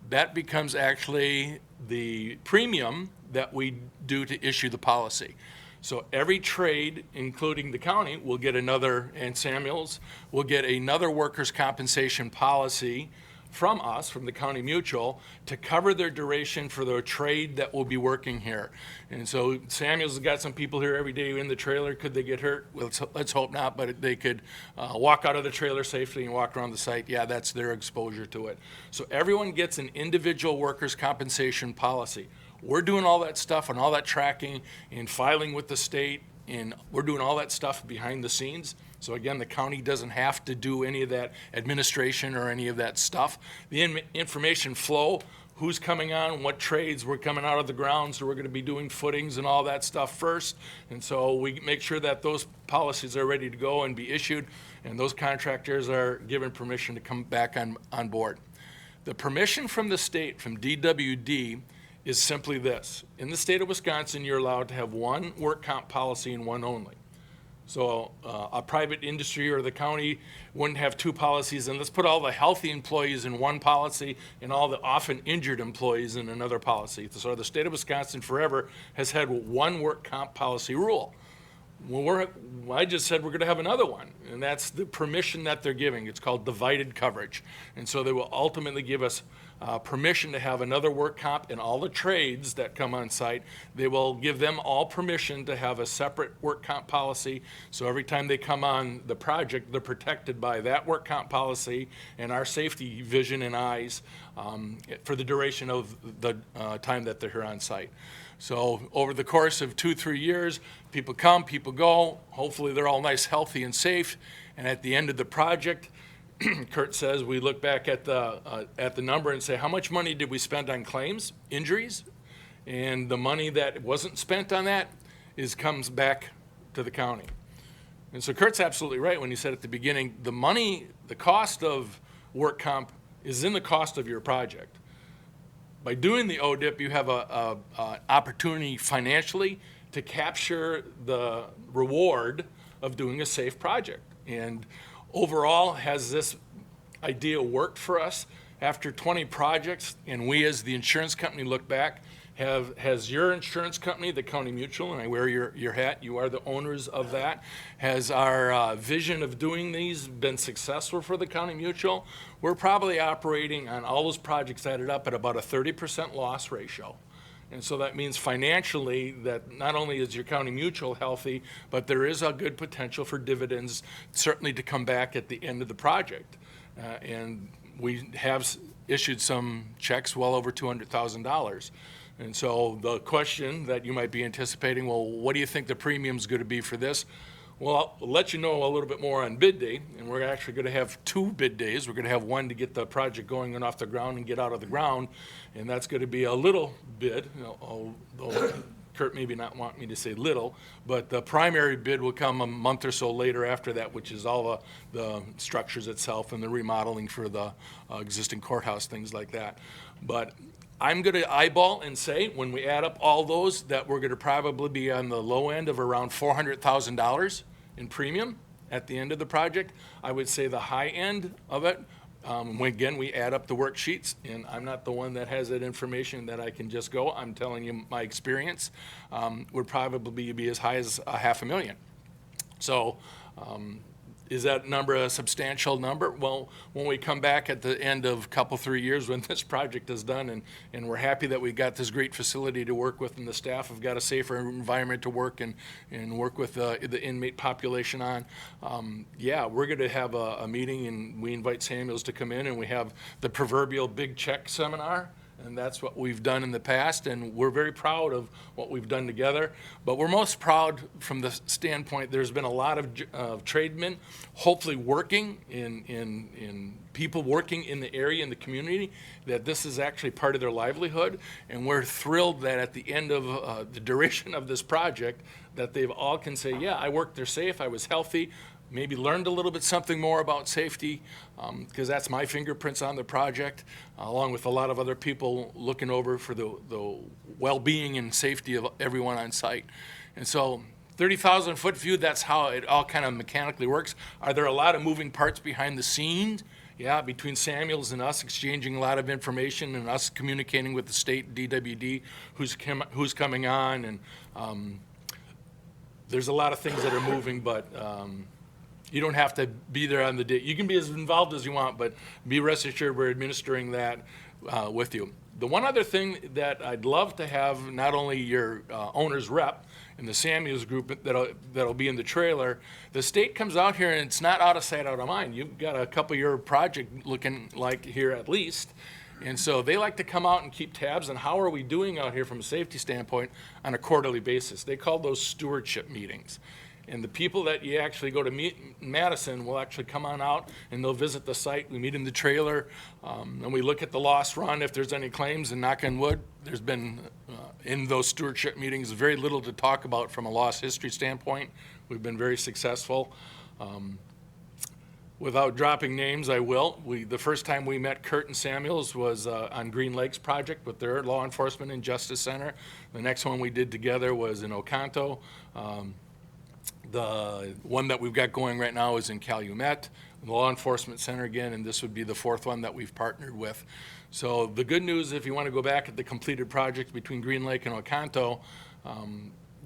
[SPEAKER 5] that becomes actually the premium that we do to issue the policy. So every trade, including the county, will get another, and Samuels will get another workers' compensation policy from us, from the County Mutual, to cover their duration for their trade that will be working here. And so Samuel's has got some people here every day in the trailer. Could they get hurt? Well, let's hope not, but they could walk out of the trailer safely and walk around the site. Yeah, that's their exposure to it. So everyone gets an individual workers' compensation policy. We're doing all that stuff and all that tracking and filing with the state, and we're doing all that stuff behind the scenes. So again, the county doesn't have to do any of that administration or any of that stuff. The information flow, who's coming on, what trades, we're coming out of the ground, so we're going to be doing footings and all that stuff first. And so we make sure that those policies are ready to go and be issued, and those contractors are given permission to come back on board. The permission from the state, from DWD, is simply this. In the state of Wisconsin, you're allowed to have one work comp policy and one only. So a private industry or the county wouldn't have two policies, and let's put all the healthy employees in one policy and all the often injured employees in another policy. So the state of Wisconsin forever has had one work comp policy rule. Well, I just said we're going to have another one, and that's the permission that they're giving. It's called divided coverage. And so they will ultimately give us permission to have another work comp, and all the trades that come on site, they will give them all permission to have a separate work comp policy. So every time they come on the project, they're protected by that work comp policy and our safety vision and eyes for the duration of the time that they're here on site. So over the course of 2-3 years, people come, people go. Hopefully they're all nice, healthy, and safe. And at the end of the project, Kurt says we look back at the number and say, how much money did we spend on claims, injuries? And the money that wasn't spent on that comes back to the county. And so Kurt's absolutely right when he said at the beginning, the money, the cost of work comp is in the cost of your project. By doing the ODIP, you have an opportunity financially to capture the reward of doing a safe project. And overall, has this idea worked for us? After 20 projects, and we as the insurance company look back, has your insurance company, the County Mutual, and I wear your hat, you are the owners of that, has our vision of doing these been successful for the County Mutual? We're probably operating on all those projects added up at about a 30% loss ratio. And so that means financially that not only is your County Mutual healthy, but there is a good potential for dividends certainly to come back at the end of the project. And we have issued some checks well over $200,000. And so the question that you might be anticipating, well, what do you think the premium's going to be for this? Well, I'll let you know a little bit more on bid day, and we're actually going to have 2 bid days. We're going to have one to get the project going and off the ground and get out of the ground, and that's going to be a little bid, although Kurt maybe not want me to say little, but the primary bid will come a month or so later after that, which is all the structures itself and the remodeling for the existing courthouse, things like that. But I'm going to eyeball and say, when we add up all those, that we're going to probably be on the low end of around $400,000 in premium at the end of the project. I would say the high end of it, when we add up the worksheets, and I'm not the one that has that information that I can just go, I'm telling you my experience, would probably be as high as $500,000. So, is that number a substantial number? Well, when we come back at the end of a couple, 3 years when this project is done and we're happy that we got this great facility to work with and the staff have got a safer environment to work and work with the inmate population on, yeah, we're going to have a meeting and we invite Samuels to come in and we have the proverbial big check seminar. and that's what we've done in the past, and we're very proud of what we've done together. But we're most proud from the standpoint, there's been a lot of tradesmen hopefully working in people working in the area, in the community, that this is actually part of their livelihood. And we're thrilled that at the end of the duration of this project, that they've all can say, yeah, I worked there safe, I was healthy, maybe learned a little bit something more about safety, because that's my fingerprints on the project, along with a lot of other people looking over for the well-being and safety of everyone on site. And so 30,000 foot view, that's how it all kind of mechanically works. Are there a lot of moving parts behind the scenes? Yeah, between Samuels and us exchanging a lot of information and us communicating with the state DWD who's coming on, and there's a lot of things that are moving, but you don't have to be there on the day. You can be as involved as you want, but be rest assured we're administering that with you. The one other thing that I'd love to have, not only your owner's rep in the Samuels group that'll be in the trailer, the state comes out here and it's not out of sight, out of mind. You've got a couple-year project looking like here at least. And so they like to come out and keep tabs on how are we doing out here from a safety standpoint on a quarterly basis. They call those stewardship meetings. And the people that you actually go to meet in Madison will actually come on out and they'll visit the site. We meet in the trailer and we look at the lost run if there's any claims, and knock on wood, there's been in those stewardship meetings very little to talk about from a loss history standpoint. We've been very successful. Without dropping names, I will. The first time we met Kurt and Samuels was on Green Lakes project with their Law Enforcement and Justice Center. The next one we did together was in Oconto. The one that we've got going right now is in Calumet, the Law Enforcement Center again, and this would be the fourth one that we've partnered with. So the good news, if you want to go back at the completed project between Green Lake and Oconto,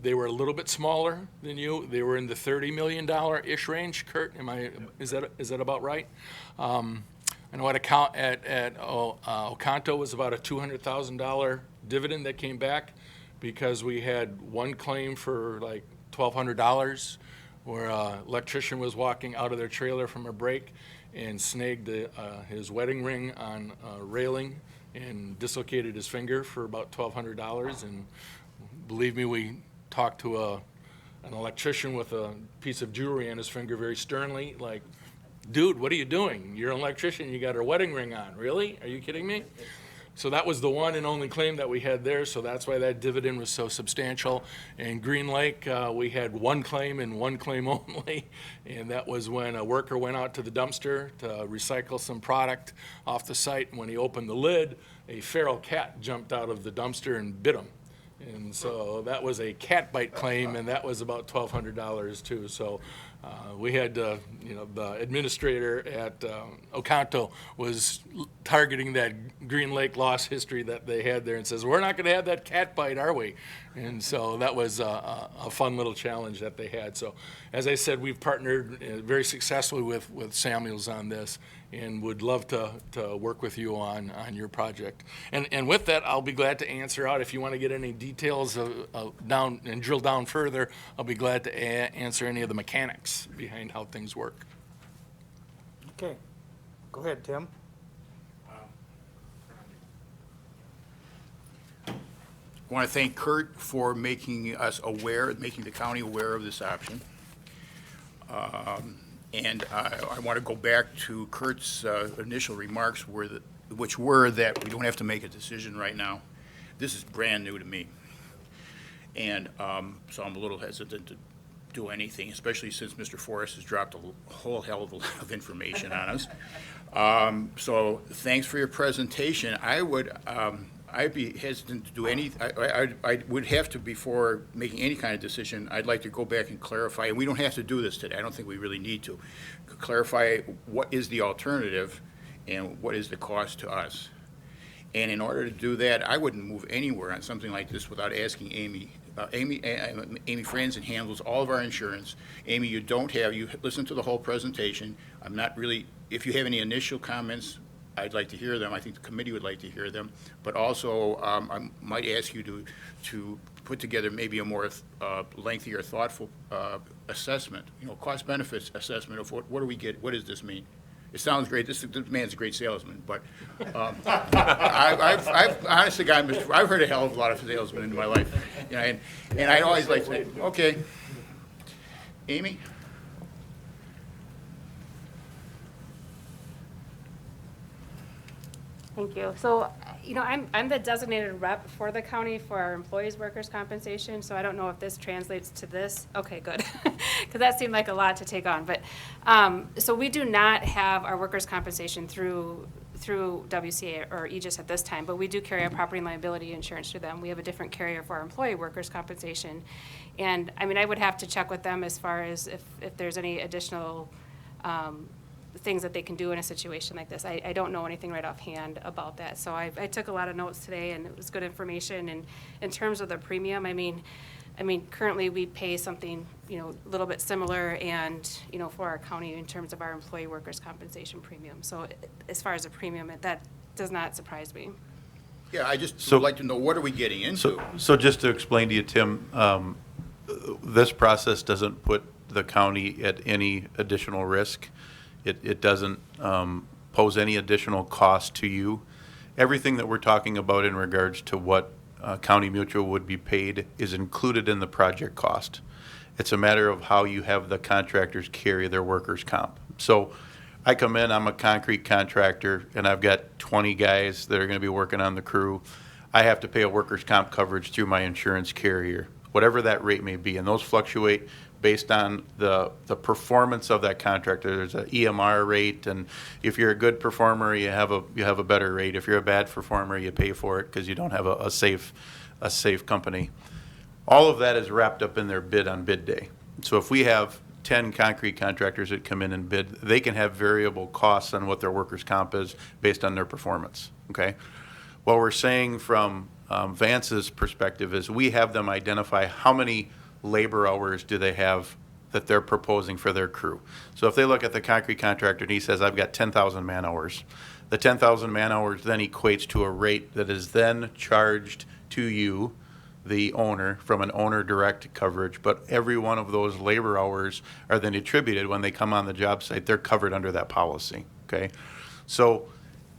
[SPEAKER 5] they were a little bit smaller than you. They were in the $30 million-ish range. Kurt, is that about right? I know at Oconto was about a $200,000 dividend that came back because we had one claim for like $1,200 where an electrician was walking out of their trailer from a break and snagged his wedding ring on a railing and dislocated his finger for about $1,200. And believe me, we talked to an electrician with a piece of jewelry on his finger very sternly, like, dude, what are you doing? You're an electrician, you got her wedding ring on. Really? Are you kidding me? So that was the one and only claim that we had there, so that's why that dividend was so substantial. In Green Lake, we had one claim and one claim only, and that was when a worker went out to the dumpster to recycle some product off the site, and when he opened the lid, a feral cat jumped out of the dumpster and bit him. And so that was a cat bite claim, and that was about $1,200 too. So we had, the administrator at Oconto was targeting that Green Lake loss history that they had there and says, we're not going to have that cat bite, are we? And so that was a fun little challenge that they had. So as I said, we've partnered very successfully with Samuels on this and would love to work with you on your project. And with that, I'll be glad to answer out. If you want to get any details down and drill down further, I'll be glad to answer any of the mechanics behind how things work.
[SPEAKER 1] Okay. Go ahead, Tim.
[SPEAKER 7] I want to thank Kurt for making us aware, making the county aware of this option. And I want to go back to Kurt's initial remarks, which were that we don't have to make a decision right now. This is brand new to me. And so I'm a little hesitant to do anything, especially since Mr. Forrest has dropped a whole hell of a lot of information on us. So thanks for your presentation. I'd be hesitant to do any, I would have to, before making any kind of decision, I'd like to go back and clarify, and we don't have to do this today, I don't think we really need to, clarify what is the alternative and what is the cost to us. And in order to do that, I wouldn't move anywhere on something like this without asking Amy. Amy Franzen handles all of our insurance. Amy, you listen to the whole presentation. I'm not really, if you have any initial comments, I'd like to hear them. I think the committee would like to hear them. But also, I might ask you to put together maybe a more lengthy or thoughtful assessment, cost-benefits assessment of what do we get, what does this mean? It sounds great, this man's a great salesman, but I've honestly gotten, I've heard a hell of a lot of salesmen in my life. You know, and I'd always like to say, okay, Amy?
[SPEAKER 6] Thank you. So, I'm the designated rep for the county for our employees' workers' compensation, so I don't know if this translates to this. Okay, good. Because that seemed like a lot to take on. But, so we do not have our workers' compensation through WCA or Aegis at this time, but we do carry our property and liability insurance through them. We have a different carrier for our employee workers' compensation. And, I would have to check with them as far as if there's any additional things that they can do in a situation like this. I don't know anything right offhand about that. So I took a lot of notes today, and it was good information. And in terms of the premium, currently we pay something, a little bit similar and, for our county in terms of our employee workers' compensation premium. So as far as the premium, that does not surprise me.
[SPEAKER 7] Yeah, I just would like to know, what are we getting into?
[SPEAKER 9] So just to explain to you, Tim, this process doesn't put the county at any additional risk. It doesn't pose any additional cost to you. Everything that we're talking about in regards to what County Mutual would be paid is included in the project cost. It's a matter of how you have the contractors carry their workers' comp. So I come in, I'm a concrete contractor, and I've got 20 guys that are going to be working on the crew. I have to pay a workers' comp coverage through my insurance carrier, whatever that rate may be, and those fluctuate based on the performance of that contractor. There's an EMR rate, and if you're a good performer, you have a better rate. If you're a bad performer, you pay for it because you don't have a safe company. All of that is wrapped up in their bid on bid day. So if we have 10 concrete contractors that come in and bid, they can have variable costs on what their workers' comp is based on their performance, okay? What we're saying from Vance's perspective is we have them identify how many labor hours do they have that they're proposing for their crew. So if they look at the concrete contractor and he says, I've got 10,000 man hours, the 10,000 man hours then equates to a rate that is then charged to you, the owner, from an owner direct coverage, but every one of those labor hours are then attributed when they come on the job site. They're covered under that policy, okay? So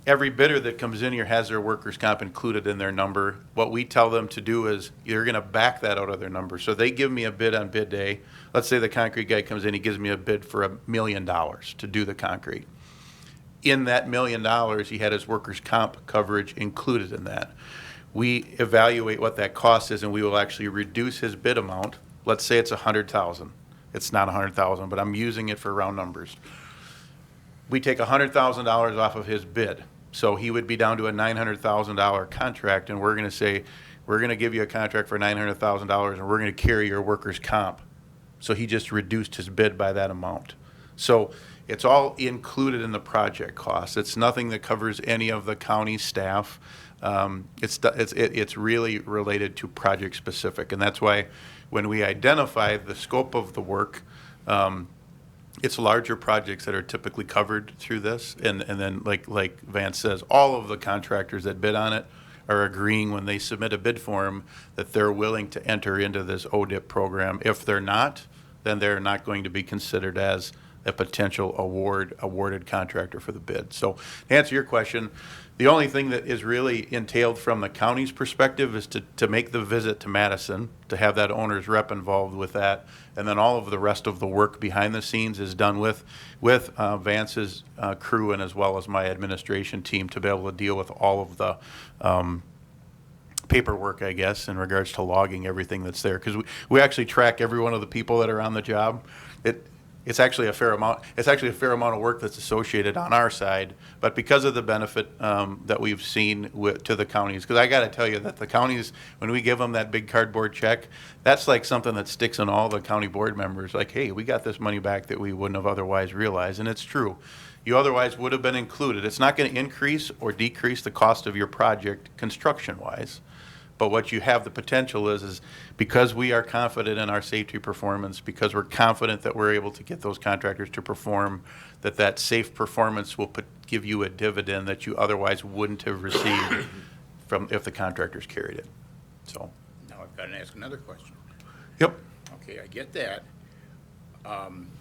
[SPEAKER 9] every bidder that comes in here has their workers' comp included in their number. What we tell them to do is you're going to back that out of their number. So they give me a bid on bid day. Let's say the concrete guy comes in, he gives me a bid for $1 million to do the concrete. In that $1 million, he had his workers' comp coverage included in that. We evaluate what that cost is, and we will actually reduce his bid amount. Let's say it's $100,000. It's not $100,000, but I'm using it for round numbers. We take $100,000 off of his bid. So he would be down to a $900,000 contract, and we're going to say, we're going to give you a contract for $900,000, and we're going to carry your workers' comp. So he just reduced his bid by that amount. So it's all included in the project cost. It's nothing that covers any of the county staff. It's really related to project specific, and that's why when we identify the scope of the work, it's larger projects that are typically covered through this, and then like Vance says, all of the contractors that bid on it are agreeing when they submit a bid form that they're willing to enter into this ODIP program. If they're not, then they're not going to be considered as a potential awarded contractor for the bid. So to answer your question, the only thing that is really entailed from the county's perspective is to make the visit to Madison, to have that owner's rep involved with that, and then all of the rest of the work behind the scenes is done with Vance's crew and as well as my administration team to be able to deal with all of the paperwork, I guess, in regards to logging everything that's there. Because we actually track every one of the people that are on the job. It's actually a fair amount. It's actually a fair amount of work that's associated on our side, but because of the benefit that we've seen to the counties, because I got to tell you that the counties, when we give them that big cardboard check, that's like something that sticks in all the county board members. Like, hey, we got this money back that we wouldn't have otherwise realized, and it's true. You otherwise would have been included. It's not going to increase or decrease the cost of your project construction-wise. But what you have the potential is because we are confident in our safety performance, because we're confident that we're able to get those contractors to perform, that safe performance will give you a dividend that you otherwise wouldn't have received from if the contractors carried it. So.
[SPEAKER 7] Now I've got to ask another question.
[SPEAKER 9] Yep.
[SPEAKER 7] Okay, I get that.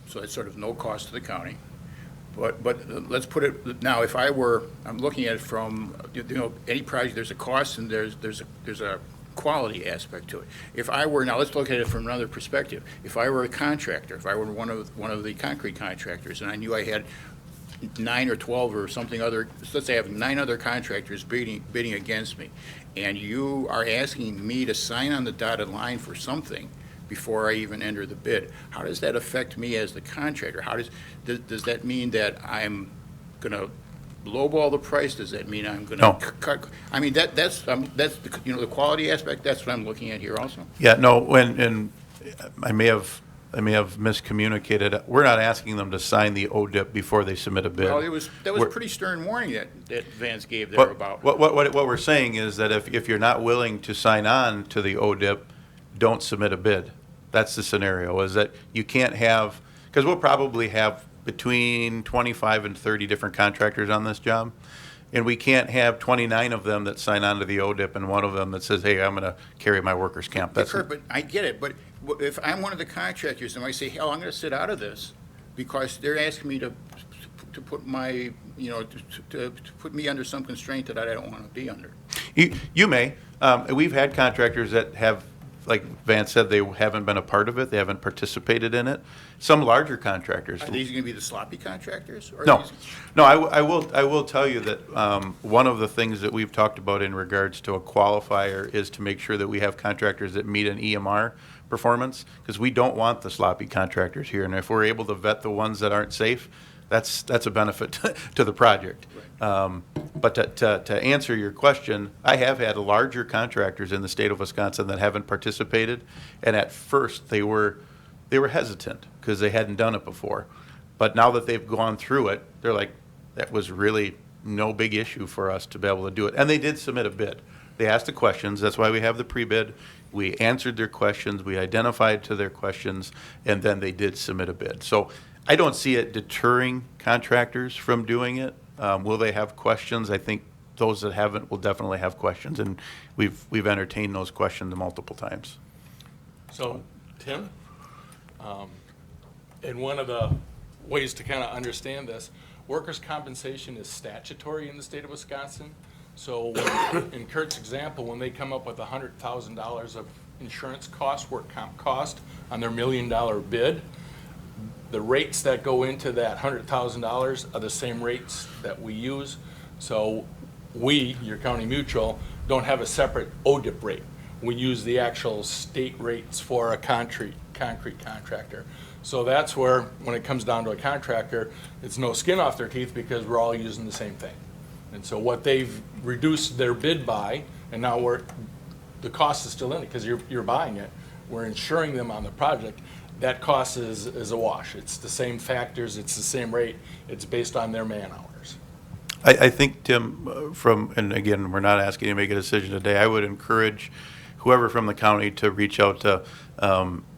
[SPEAKER 7] So it's sort of no cost to the county. But let's put it, now, if I'm looking at it from, any project, there's a cost and there's a quality aspect to it. Now let's look at it from another perspective. If I were a contractor, if I were one of the concrete contractors, and I knew I had 9 or 12 or something other, let's say I have 9 other contractors bidding against me, and you are asking me to sign on the dotted line for something before I even enter the bid, how does that affect me as the contractor? Does that mean that I'm gonna lowball the price? Does that mean I'm gonna
[SPEAKER 9] No.
[SPEAKER 7] cut? I mean, that's the quality aspect, that's what I'm looking at here also.
[SPEAKER 9] Yeah, no, and I may have miscommunicated. We're not asking them to sign the ODIP before they submit a bid.
[SPEAKER 7] Well, that was
[SPEAKER 9] We're-
[SPEAKER 7] pretty stern warning that Vance gave there
[SPEAKER 9] But
[SPEAKER 7] about.
[SPEAKER 9] what we're saying is that if you're not willing to sign on to the ODIP, don't submit a bid. That's the scenario, is that you can't have, because we'll probably have between 25 and 30 different contractors on this job, and we can't have 29 of them that sign on to the ODIP and one of them that says, hey, I'm going to carry my workers' comp. That's
[SPEAKER 7] Kurt, but I get it, but if I'm one of the contractors and I say, hell, I'm gonna sit out of this because they're asking me to put my, to put me under some constraint that I don't wanna be under.
[SPEAKER 9] You may. We've had contractors that have, like Vance said, they haven't been a part of it, they haven't participated in it. Some larger contractors.
[SPEAKER 7] Are these gonna be the sloppy contractors? Or
[SPEAKER 9] No, no, I will tell you that one of the things that we've talked about in regards to a qualifier is to make sure that we have contractors that meet an EMR performance, because we don't want the sloppy contractors here. And if we're able to vet the ones that aren't safe, that's a benefit to the project. But to answer your question, I have had larger contractors in the state of Wisconsin that haven't participated, and at first they were hesitant because they hadn't done it before. But now that they've gone through it, they're like, that was really no big issue for us to be able to do it. And they did submit a bid. They asked the questions. That's why we have the pre-bid. We answered their questions. We identified to their questions, and then they did submit a bid. So I don't see it deterring contractors from doing it. Will they have questions? I think those that haven't will definitely have questions, and we've entertained those questions multiple times.
[SPEAKER 5] So, Tim, and one of the ways to kind of understand this, workers' compensation is statutory in the state of Wisconsin. So in Kurt's example, when they come up with $100,000 of insurance cost, work comp cost on their $1 million bid, the rates that go into that $100,000 are the same rates that we use. So we, your county mutual, don't have a separate ODIP rate. We use the actual state rates for a concrete contractor. So that's where, when it comes down to a contractor, it's no skin off their teeth because we're all using the same thing. And so what they've reduced their bid by, and now the cost is still in it because you're buying it, we're insuring them on the project, that cost is a wash. It's the same factors, it's the same rate, it's based on their man hours.
[SPEAKER 9] I think, Tim, and again, we're not asking you to make a decision today, I would encourage whoever from the county to reach out to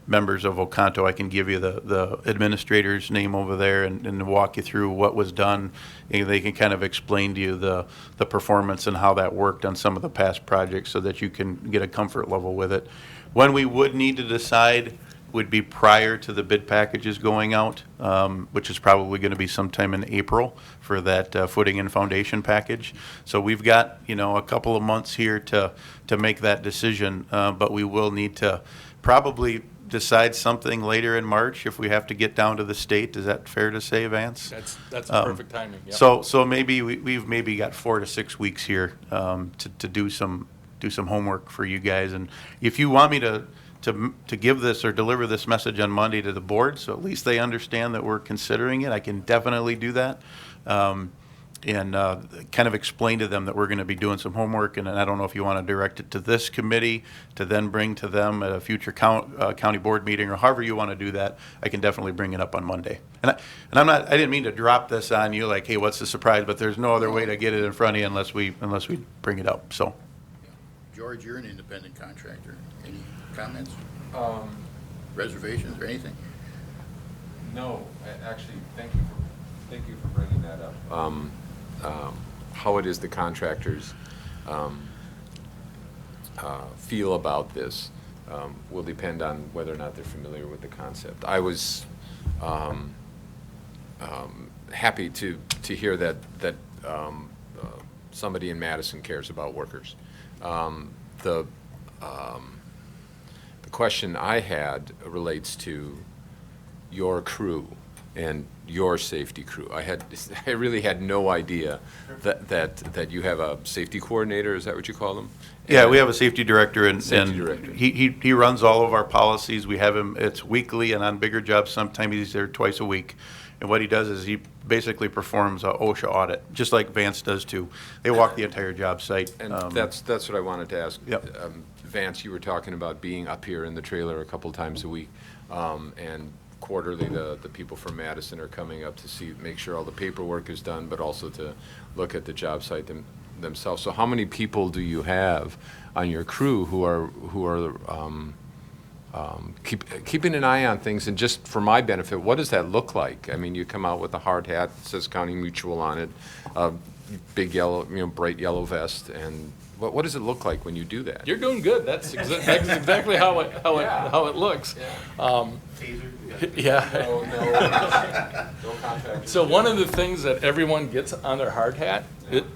[SPEAKER 9] members of Oconto. I can give you the administrator's name over there and walk you through what was done. And they can kind of explain to you the performance and how that worked on some of the past projects so that you can get a comfort level with it. When we would need to decide would be prior to the bid packages going out, which is probably going to be sometime in April for that footing and foundation package. So we've got, a couple of months here to make that decision, but we will need to probably decide something later in March if we have to get down to the state. Is that fair to say, Vance?
[SPEAKER 5] That's perfect timing, yeah.
[SPEAKER 9] So maybe we've maybe got 4 to 6 weeks here to do some homework for you guys. And if you want me to give this or deliver this message on Monday to the board, so at least they understand that we're considering it, I can definitely do that. And kind of explain to them that we're going to be doing some homework, and I don't know if you want to direct it to this committee to then bring to them at a future county board meeting, or however you want to do that. I can definitely bring it up on Monday. And I didn't mean to drop this on you like, hey, what's the surprise? But there's no other way to get it in front of you unless we bring it up. So,
[SPEAKER 7] George, you're an independent contractor. Any comments? Reservations or anything?
[SPEAKER 3] No, actually, thank you for bringing that up. How it is the contractors feel about this will depend on whether or not they're familiar with the concept. I was happy to hear that somebody in Madison cares about workers. The question I had relates to your crew and your safety crew. I really had no idea that you have a safety coordinator. Is that what you call them?
[SPEAKER 9] Yeah, we have a safety director, and
[SPEAKER 3] Safety director.
[SPEAKER 9] he runs all of our policies. We have him, it's weekly, and on bigger jobs, sometimes he's there twice a week. And what he does is he basically performs a OSHA audit, just like Vance does too. They walk the entire job site.
[SPEAKER 3] And that's what I wanted to ask.
[SPEAKER 9] Yep.
[SPEAKER 3] Vance, you were talking about being up here in the trailer a couple times a week, and quarterly the people from Madison are coming up to make sure all the paperwork is done, but also to look at the job site themselves. So how many people do you have on your crew who are keeping an eye on things? And just for my benefit, what does that look like? I mean, you come out with a hard hat that says County Mutual on it, a big yellow, bright yellow vest, and what does it look like when you do that?
[SPEAKER 5] You're doing good. That's exactly how it looks. Yeah.
[SPEAKER 3] No contact.
[SPEAKER 5] So one of the things that everyone gets on their hard hat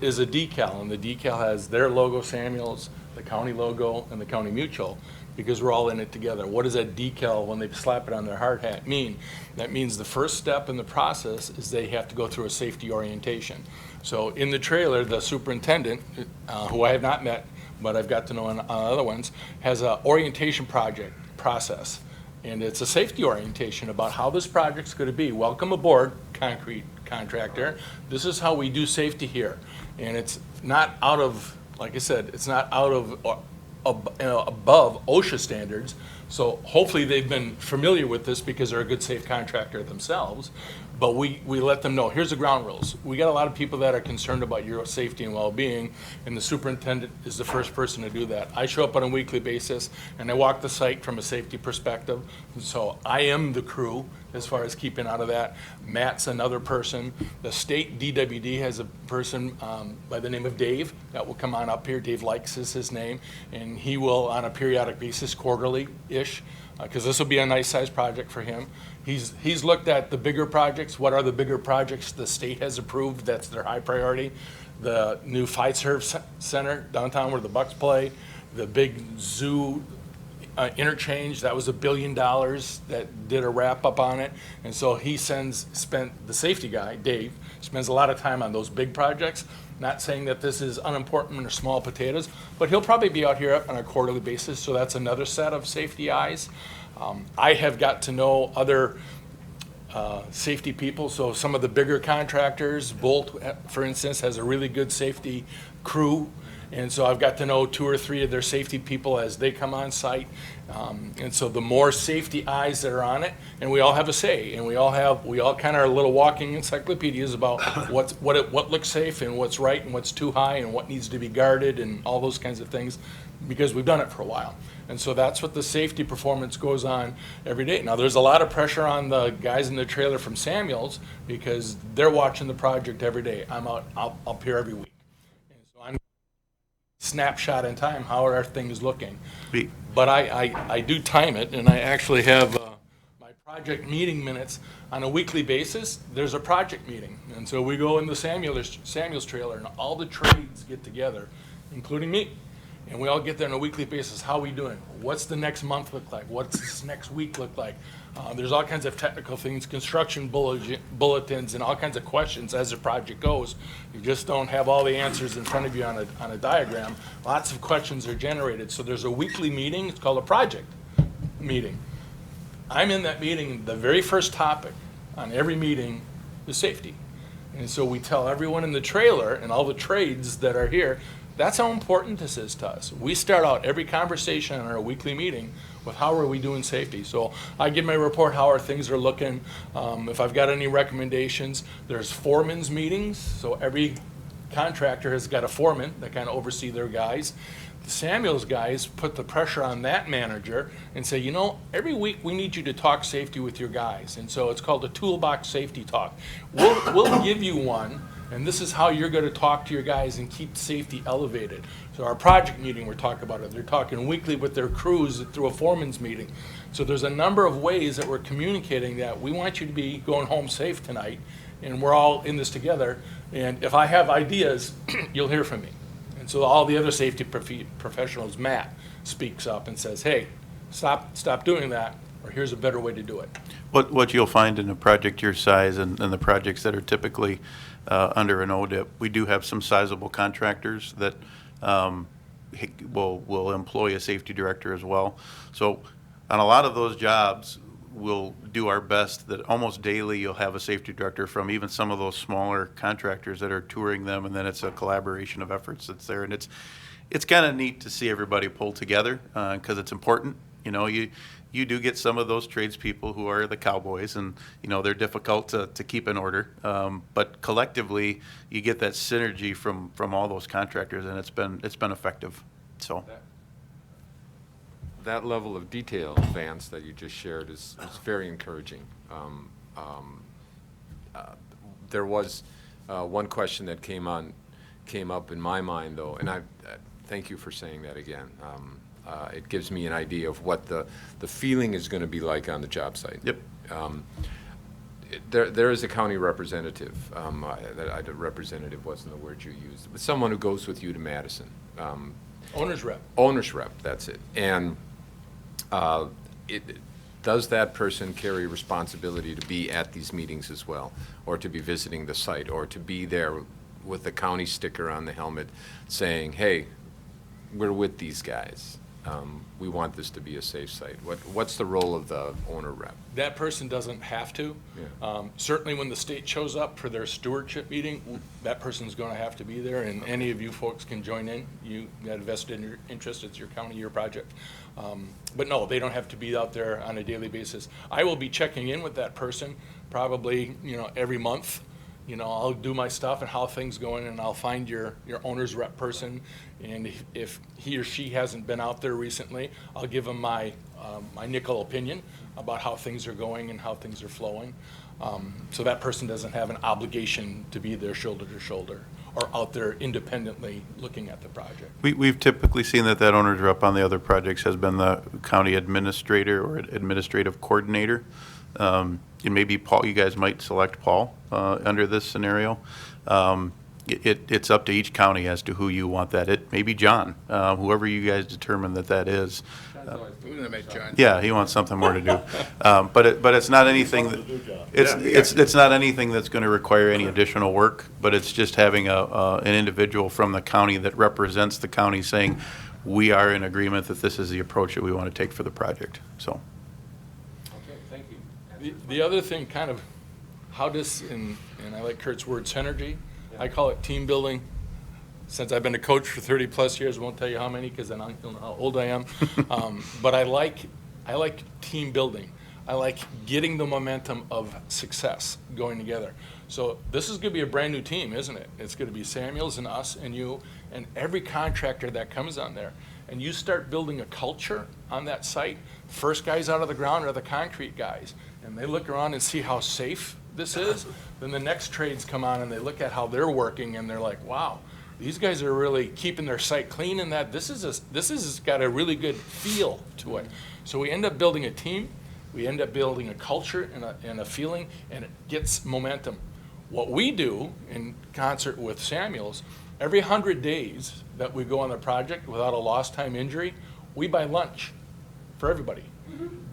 [SPEAKER 5] is a decal, and the decal has their logo, Samuel's, the county logo, and the County Mutual, because we're all in it together. What does that decal, when they slap it on their hard hat, mean? That means the first step in the process is they have to go through a safety orientation. So in the trailer, the superintendent, who I have not met, but I've got to know on other ones, has an orientation process. And it's a safety orientation about how this project's going to be. Welcome aboard, concrete contractor. This is how we do safety here. And it's not out of, like I said, it's not out of above OSHA standards. So hopefully they've been familiar with this because they're a good, safe contractor themselves. But we let them know, here's the ground rules. We got a lot of people that are concerned about your safety and well-being, and the superintendent is the first person to do that. I show up on a weekly basis, and I walk the site from a safety perspective. So I am the crew as far as keeping out of that. Matt's another person. The state DWD has a person by the name of Dave that will come on up here. Dave Likes is his name, and he will, on a periodic basis, quarterly-ish, because this will be a nice-sized project for him. He's looked at the bigger projects. What are the bigger projects the state has approved? That's their high priority. The new Fiserv Center downtown where the Bucks play, the big zoo interchange, that was $1 billion that did a wrap up on it. And so the safety guy, Dave, spends a lot of time on those big projects. Not saying that this is unimportant or small potatoes, but he'll probably be out here on a quarterly basis, so that's another set of safety eyes. I have got to know other safety people, so some of the bigger contractors, Bolt, for instance, has a really good safety crew, and so I've got to know 2 or 3 of their safety people as they come on site. And so the more safety eyes that are on it, and we all have a say, and we all kind of are little walking encyclopedias about what looks safe and what's right and what's too high and what needs to be guarded and all those kinds of things, because we've done it for a while. And so that's what the safety performance goes on every day. Now, there's a lot of pressure on the guys in the trailer from Samuel's because they're watching the project every day. I'm up here every week. And so I'm snapshot in time, how are things looking? But I do time it, and I actually have my project meeting minutes on a weekly basis. There's a project meeting, and so we go in the Samuel's trailer, and all the trades get together, including me. And we all get there on a weekly basis. How are we doing? What's the next month look like? What's this next week look like? There's all kinds of technical things, construction bulletins, and all kinds of questions as the project goes. You just don't have all the answers in front of you on a diagram. Lots of questions are generated. So there's a weekly meeting. It's called a project meeting. I'm in that meeting. The very first topic on every meeting is safety. And so we tell everyone in the trailer and all the trades that are here, that's how important this is to us. We start out every conversation on our weekly meeting with how are we doing safety. So I give my report how our things are looking. If I've got any recommendations, there's foreman's meetings. So every contractor has got a foreman that kind of oversee their guys. The Samuel's guys put the pressure on that manager and say, every week we need you to talk safety with your guys. And so it's called a Toolbox safety talk. We'll give you one. And this is how you're going to talk to your guys and keep safety elevated. So our project meeting, we're talking about it. They're talking weekly with their crews through a foreman's meeting. So there's a number of ways that we're communicating that we want you to be going home safe tonight, and we're all in this together. And if I have ideas, you'll hear from me. And so all the other safety professionals, Matt speaks up and says, hey, stop doing that, or here's a better way to do it.
[SPEAKER 9] What you'll find in a project your size and the projects that are typically under an Odip, we do have some sizable contractors that will employ a safety director as well. So on a lot of those jobs, we'll do our best that almost daily you'll have a safety director from even some of those smaller contractors that are touring them, and then it's a collaboration of efforts that's there. And it's kind of neat to see everybody pull together because it's important. You know, you do get some of those tradespeople who are the cowboys, and you know they're difficult to keep in order. But collectively, you get that synergy from all those contractors, and it's been effective. So
[SPEAKER 3] That level of detail, Vance, that you just shared is very encouraging. There was one question that came up in my mind, though, and I thank you for saying that again. It gives me an idea of what the feeling is going to be like on the job site.
[SPEAKER 9] Yep.
[SPEAKER 3] There is a county representative. Representative wasn't the word you used, but someone who goes with you to Madison.
[SPEAKER 5] Owner's rep.
[SPEAKER 3] Owner's rep, that's it. And does that person carry responsibility to be at these meetings as well, or to be visiting the site, or to be there with the county sticker on the helmet saying, hey, we're with these guys. We want this to be a safe site. What's the role of the owner rep?
[SPEAKER 5] That person doesn't have to.
[SPEAKER 3] Yeah.
[SPEAKER 5] Certainly when the state shows up for their stewardship meeting, that person's going to have to be there, and any of you folks can join in. You got a vested interest, it's your county, your project. But no, they don't have to be out there on a daily basis. I will be checking in with that person probably, every month. I'll do my stuff and how things going, and I'll find your owner's rep person, and if he or she hasn't been out there recently, I'll give them my nickel opinion about how things are going and how things are flowing. So that person doesn't have an obligation to be there shoulder to shoulder or out there independently looking at the project.
[SPEAKER 9] We've typically seen that owner's rep on the other projects has been the county administrator or administrative coordinator. And maybe Paul, you guys might select Paul under this scenario. It's up to each county as to who you want that. It may be John, whoever you guys determine that is. Yeah, he wants something more to do. But it's not anything it's not anything that's going to require any additional work. But it's just having an individual from the county that represents the county saying we are in agreement that this is the approach that we want to take for the project. So.
[SPEAKER 3] Okay, thank you.
[SPEAKER 5] The other thing, kind of how does, and I like Kurt's word, synergy. I call it team building. Since I've been a coach for 30 plus years, I won't tell you how many because then I don't know how old I am. But I like team building. I like getting the momentum of success going together. So this is going to be a brand new team, isn't it? It's going to be Samuels and us and you and every contractor that comes on there. And you start building a culture on that site. First guys out of the ground are the concrete guys. And they look around and see how safe this is. Then the next trades come on and they look at how they're working and they're like, wow, these guys are really keeping their site clean and that this is got a really good feel to it. So we end up building a team. We end up building a culture and a feeling, and it gets momentum. What we do in concert with Samuels, every 100 days that we go on the project without a lost time injury, we buy lunch for everybody.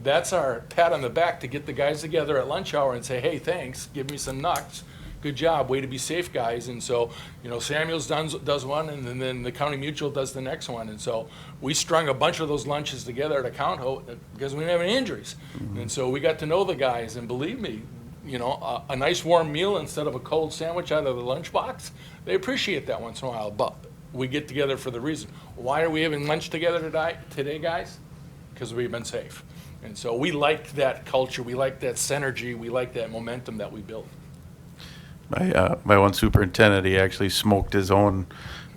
[SPEAKER 5] That's our pat on the back to get the guys together at lunch hour and say, hey, thanks, give me some nuts. Good job, way to be safe, guys. And so, Samuels does one, and then the County Mutual does the next one. And so we strung a bunch of those lunches together at Account because we didn't have any injuries. Mm-hmm. And so we got to know the guys, and believe me, a nice warm meal instead of a cold sandwich out of the lunchbox, they appreciate that once in a while. But we get together for the reason. Why are we having lunch together today, guys? Because we've been safe. And so we like that culture, we like that synergy, we like that momentum that we build.
[SPEAKER 9] My one superintendent, he actually smoked his own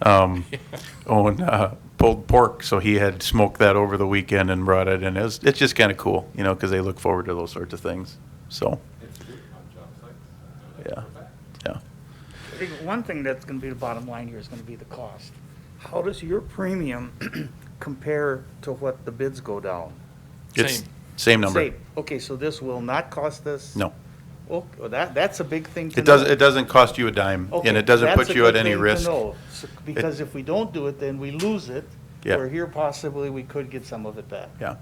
[SPEAKER 9] pulled pork, so he had smoked that over the weekend and brought it in. It's just kind of cool, because they look forward to those sorts of things. So, yeah.
[SPEAKER 10] I think one thing that's going to be the bottom line here is going to be the cost. How does your premium compare to what the bids go down?
[SPEAKER 9] It's same number.
[SPEAKER 10] Okay, so this will not cost us?
[SPEAKER 9] No.
[SPEAKER 1] Well, that's a big thing to
[SPEAKER 9] It
[SPEAKER 1] know.
[SPEAKER 9] doesn't cost you a dime, and
[SPEAKER 1] Okay,
[SPEAKER 9] it doesn't
[SPEAKER 1] that's
[SPEAKER 9] put
[SPEAKER 1] a
[SPEAKER 9] you at
[SPEAKER 1] good
[SPEAKER 9] any
[SPEAKER 1] thing to
[SPEAKER 9] risk.
[SPEAKER 1] know. Because if we don't do it, then we lose it.
[SPEAKER 9] Yeah.
[SPEAKER 1] Where here possibly we could get some of it back.
[SPEAKER 9] Yeah.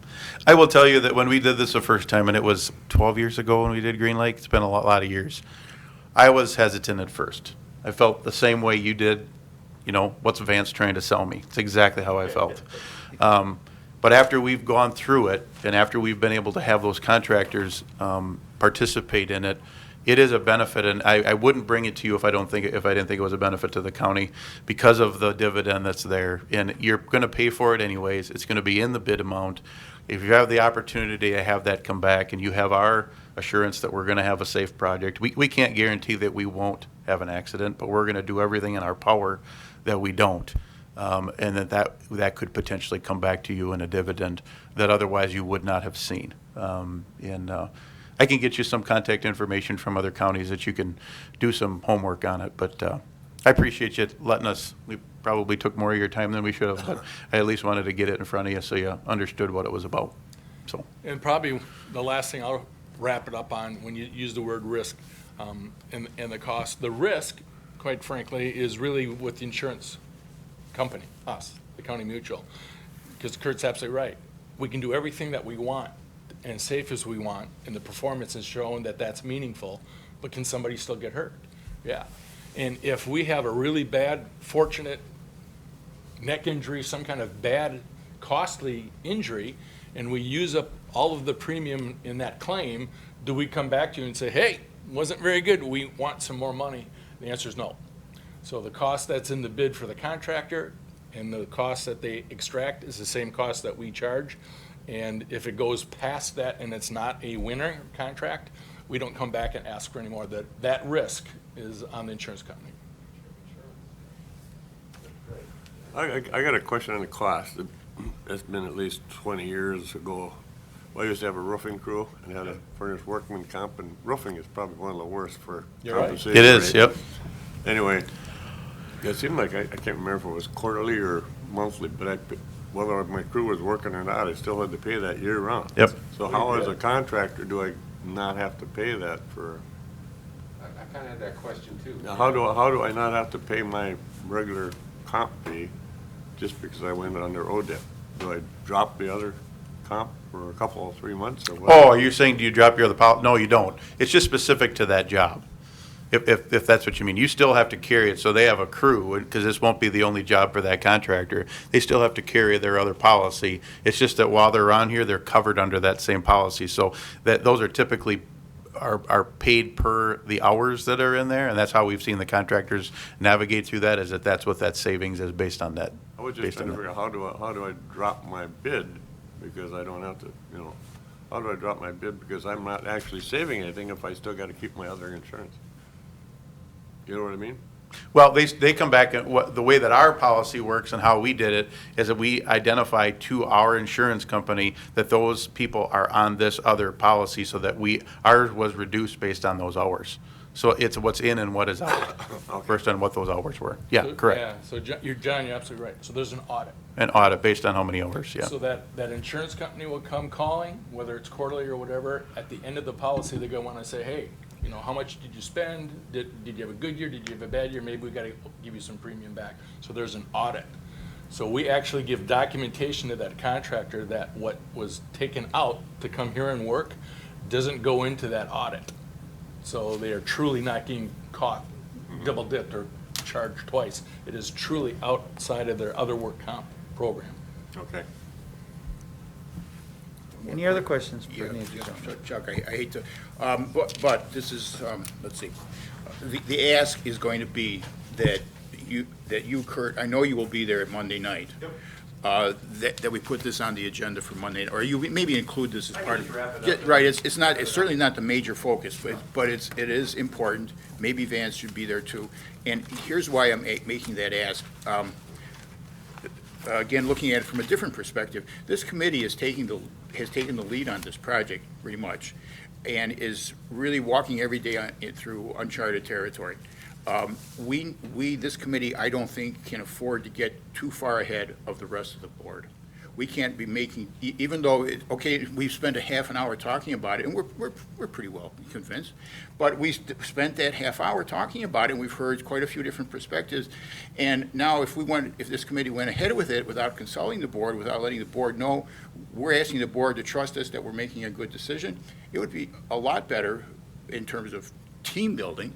[SPEAKER 9] I will tell you that when we did this the first time, and it was 12 years ago when we did Green Lake, it's been a lot of years, I was hesitant at first. I felt the same way you did, what's Vance trying to sell me? It's exactly how I felt. But after we've gone through it, and after we've been able to have those contractors participate in it, it is a benefit, and I wouldn't bring it to you if I didn't think it was a benefit to the county because of the dividend that's there. And you're going to pay for it anyways. It's going to be in the bid amount. If you have the opportunity to have that come back and you have our assurance that we're going to have a safe project, we can't guarantee that we won't have an accident, but we're going to do everything in our power that we don't. And that could potentially come back to you in a dividend that otherwise you would not have seen. I can get you some contact information from other counties that you can do some homework on it, but I appreciate you letting us. We probably took more of your time than we should have, but I at least wanted to get it in front of you so you understood what it was about. So,
[SPEAKER 5] And probably the last thing I'll wrap it up on, when you use the word risk and the cost, the risk, quite frankly, is really with the insurance company, us, the county mutual. Because Kurt's absolutely right. We can do everything that we want and safe as we want, and the performance has shown that that's meaningful, but can somebody still get hurt? Yeah. And if we have a really bad, fortunate neck injury, some kind of bad, costly injury, and we use up all of the premium in that claim, do we come back to you and say, hey, wasn't very good, we want some more money? The answer is no. So the cost that's in the bid for the contractor and the cost that they extract is the same cost that we charge. And if it goes past that and it's not a winner contract, we don't come back and ask for any more. That risk is on the insurance company.
[SPEAKER 2] I got a question on the cost. It's been at least 20 years ago. I used to have a roofing crew and had a furnished workman comp, and roofing is probably one of the worst for
[SPEAKER 5] You're right.
[SPEAKER 2] compensation.
[SPEAKER 9] it is,
[SPEAKER 2] rate.
[SPEAKER 9] yep.
[SPEAKER 2] Anyway, it seemed like, I can't remember if it was quarterly or monthly, but whether my crew was working or not, I still had to pay that year round.
[SPEAKER 9] Yep.
[SPEAKER 2] So how, as a contractor, do I not have to pay that for,
[SPEAKER 3] I kind of had that question too.
[SPEAKER 2] now, how do I not have to pay my regular comp fee just because I went under Odip? Do I drop the other comp for a couple of 3 months or what?
[SPEAKER 9] Oh, are you saying, do you drop your other policy? No, you don't. It's just specific to that job. If that's what you mean. You still have to carry it, so they have a crew, because this won't be the only job for that contractor. They still have to carry their other policy. It's just that while they're on here, they're covered under that same policy. So those are typically are paid per the hours that are in there, and that's how we've seen the contractors navigate through that, is that's what that savings is based on that.
[SPEAKER 2] I was just
[SPEAKER 9] based
[SPEAKER 2] trying to
[SPEAKER 9] on that.
[SPEAKER 2] figure out, how do I drop my bid, because I don't have to, how do I drop my bid, because I'm not actually saving anything if I still gotta keep my other insurance? You know what I mean?
[SPEAKER 9] Well, they come back, and the way that our policy works and how we did it is that we identify to our insurance company that those people are on this other policy, so that ours was reduced based on those hours. So it's what's in and what is out, first on what those hours were. Yeah,
[SPEAKER 5] So-
[SPEAKER 9] correct.
[SPEAKER 5] Yeah, so John, you're absolutely right. So there's an audit.
[SPEAKER 9] An audit based on how many hours, yeah.
[SPEAKER 5] So that insurance company will come calling, whether it's quarterly or whatever, at the end of the policy, they're gonna wanna say, hey, how much did you spend? Did you have a good year? Did you have a bad year? Maybe we gotta give you some premium back. So there's an audit. So we actually give documentation to that contractor that what was taken out to come here and work doesn't go into that audit. So they are truly not getting caught double dipped or charged twice. It is truly outside of their other work comp program.
[SPEAKER 2] Okay.
[SPEAKER 1] Any other questions? for
[SPEAKER 11] Yeah,
[SPEAKER 1] Nancy
[SPEAKER 11] yeah,
[SPEAKER 1] Jones?
[SPEAKER 11] Chuck, I hate to, but this is, let's see. The ask is going to be that you, Kurt, I know you will be there at Monday night. That we put this on the agenda for Monday, or you maybe include this as part of. Yeah, right, it's certainly not the major focus, but it is important. Maybe Vance should be there too. And here's why I'm making that ask. Again, looking at it from a different perspective, this committee has taken the lead on this project pretty much, and is really walking every day through uncharted territory. This committee, I don't think, can afford to get too far ahead of the rest of the board. we can't be making, even though, okay, we've spent a half an hour talking about it, and we're pretty well convinced, but we spent that half hour talking about it, and we've heard quite a few different perspectives, and now if this committee went ahead with it without consulting the board, without letting the board know, we're asking the board to trust us that we're making a good decision, it would be a lot better in terms of team building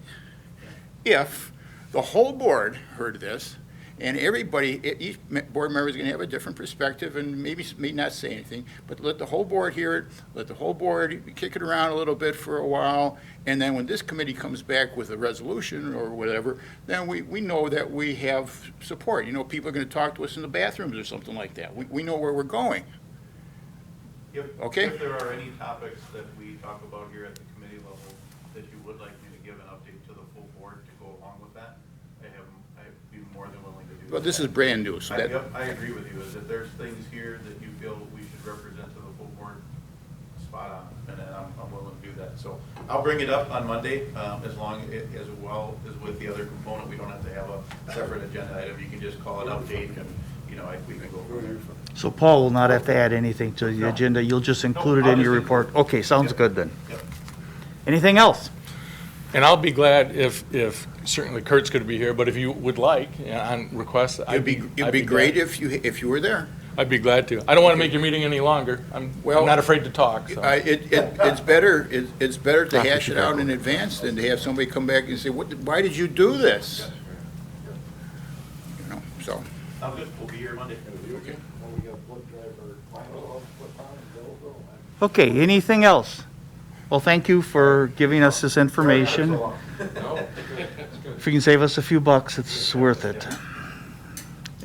[SPEAKER 11] if the whole board heard this, and everybody, each board member is going to have a different perspective and maybe may not say anything, but let the whole board hear it, let the whole board kick it around a little bit for a while, and then when this committee comes back with a resolution or whatever, then we know that we have support. You know, people are going to talk to us in the bathrooms or something like that. We know where we're going. Okay?
[SPEAKER 9] If there are any topics that we talk about here at the committee level that you would like me to give an update to the full board to go along with that, I'd be more than willing to do that.
[SPEAKER 11] Well, this is brand new, so that.
[SPEAKER 9] Yep, I agree with you, is that there's things here that you feel we should represent to the full board, spot on, and then I'm willing to do that. So I'll bring it up on Monday, as long as well as with the other component, we don't have to have a separate agenda item, you can just call it update, and, you know, we can go from there.
[SPEAKER 1] So Paul will not have to add anything to the agenda, you'll just include it in your report? Okay, sounds good then.
[SPEAKER 9] Yep.
[SPEAKER 1] Anything else?
[SPEAKER 5] And I'll be glad if certainly Kurt's going to be here, but if you would like, on request,
[SPEAKER 11] It'd be great if you were there.
[SPEAKER 5] I'd be glad to. I don't want to make your meeting any longer. I'm not afraid to talk, so.
[SPEAKER 11] It's better to hash it out in advance than to have somebody come back and say, why did you do this? You know, so.
[SPEAKER 9] Sounds good, we'll be here Monday.
[SPEAKER 1] Okay, anything else? Well, thank you for giving us this information. If you can save us a few bucks, it's worth it.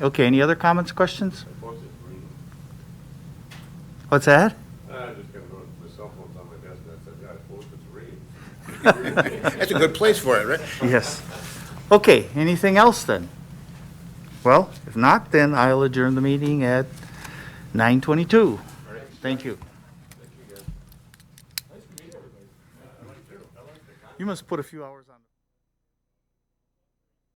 [SPEAKER 1] Okay, any other comments, questions? What's that?
[SPEAKER 2] I just got my cell phone's on my desk, and I said, yeah, I suppose it's raining.
[SPEAKER 11] That's a good place for it, right?
[SPEAKER 1] Yes. Okay, anything else then? Well, if not, then I'll adjourn the meeting at 9:22. Thank you. You must put a few hours on.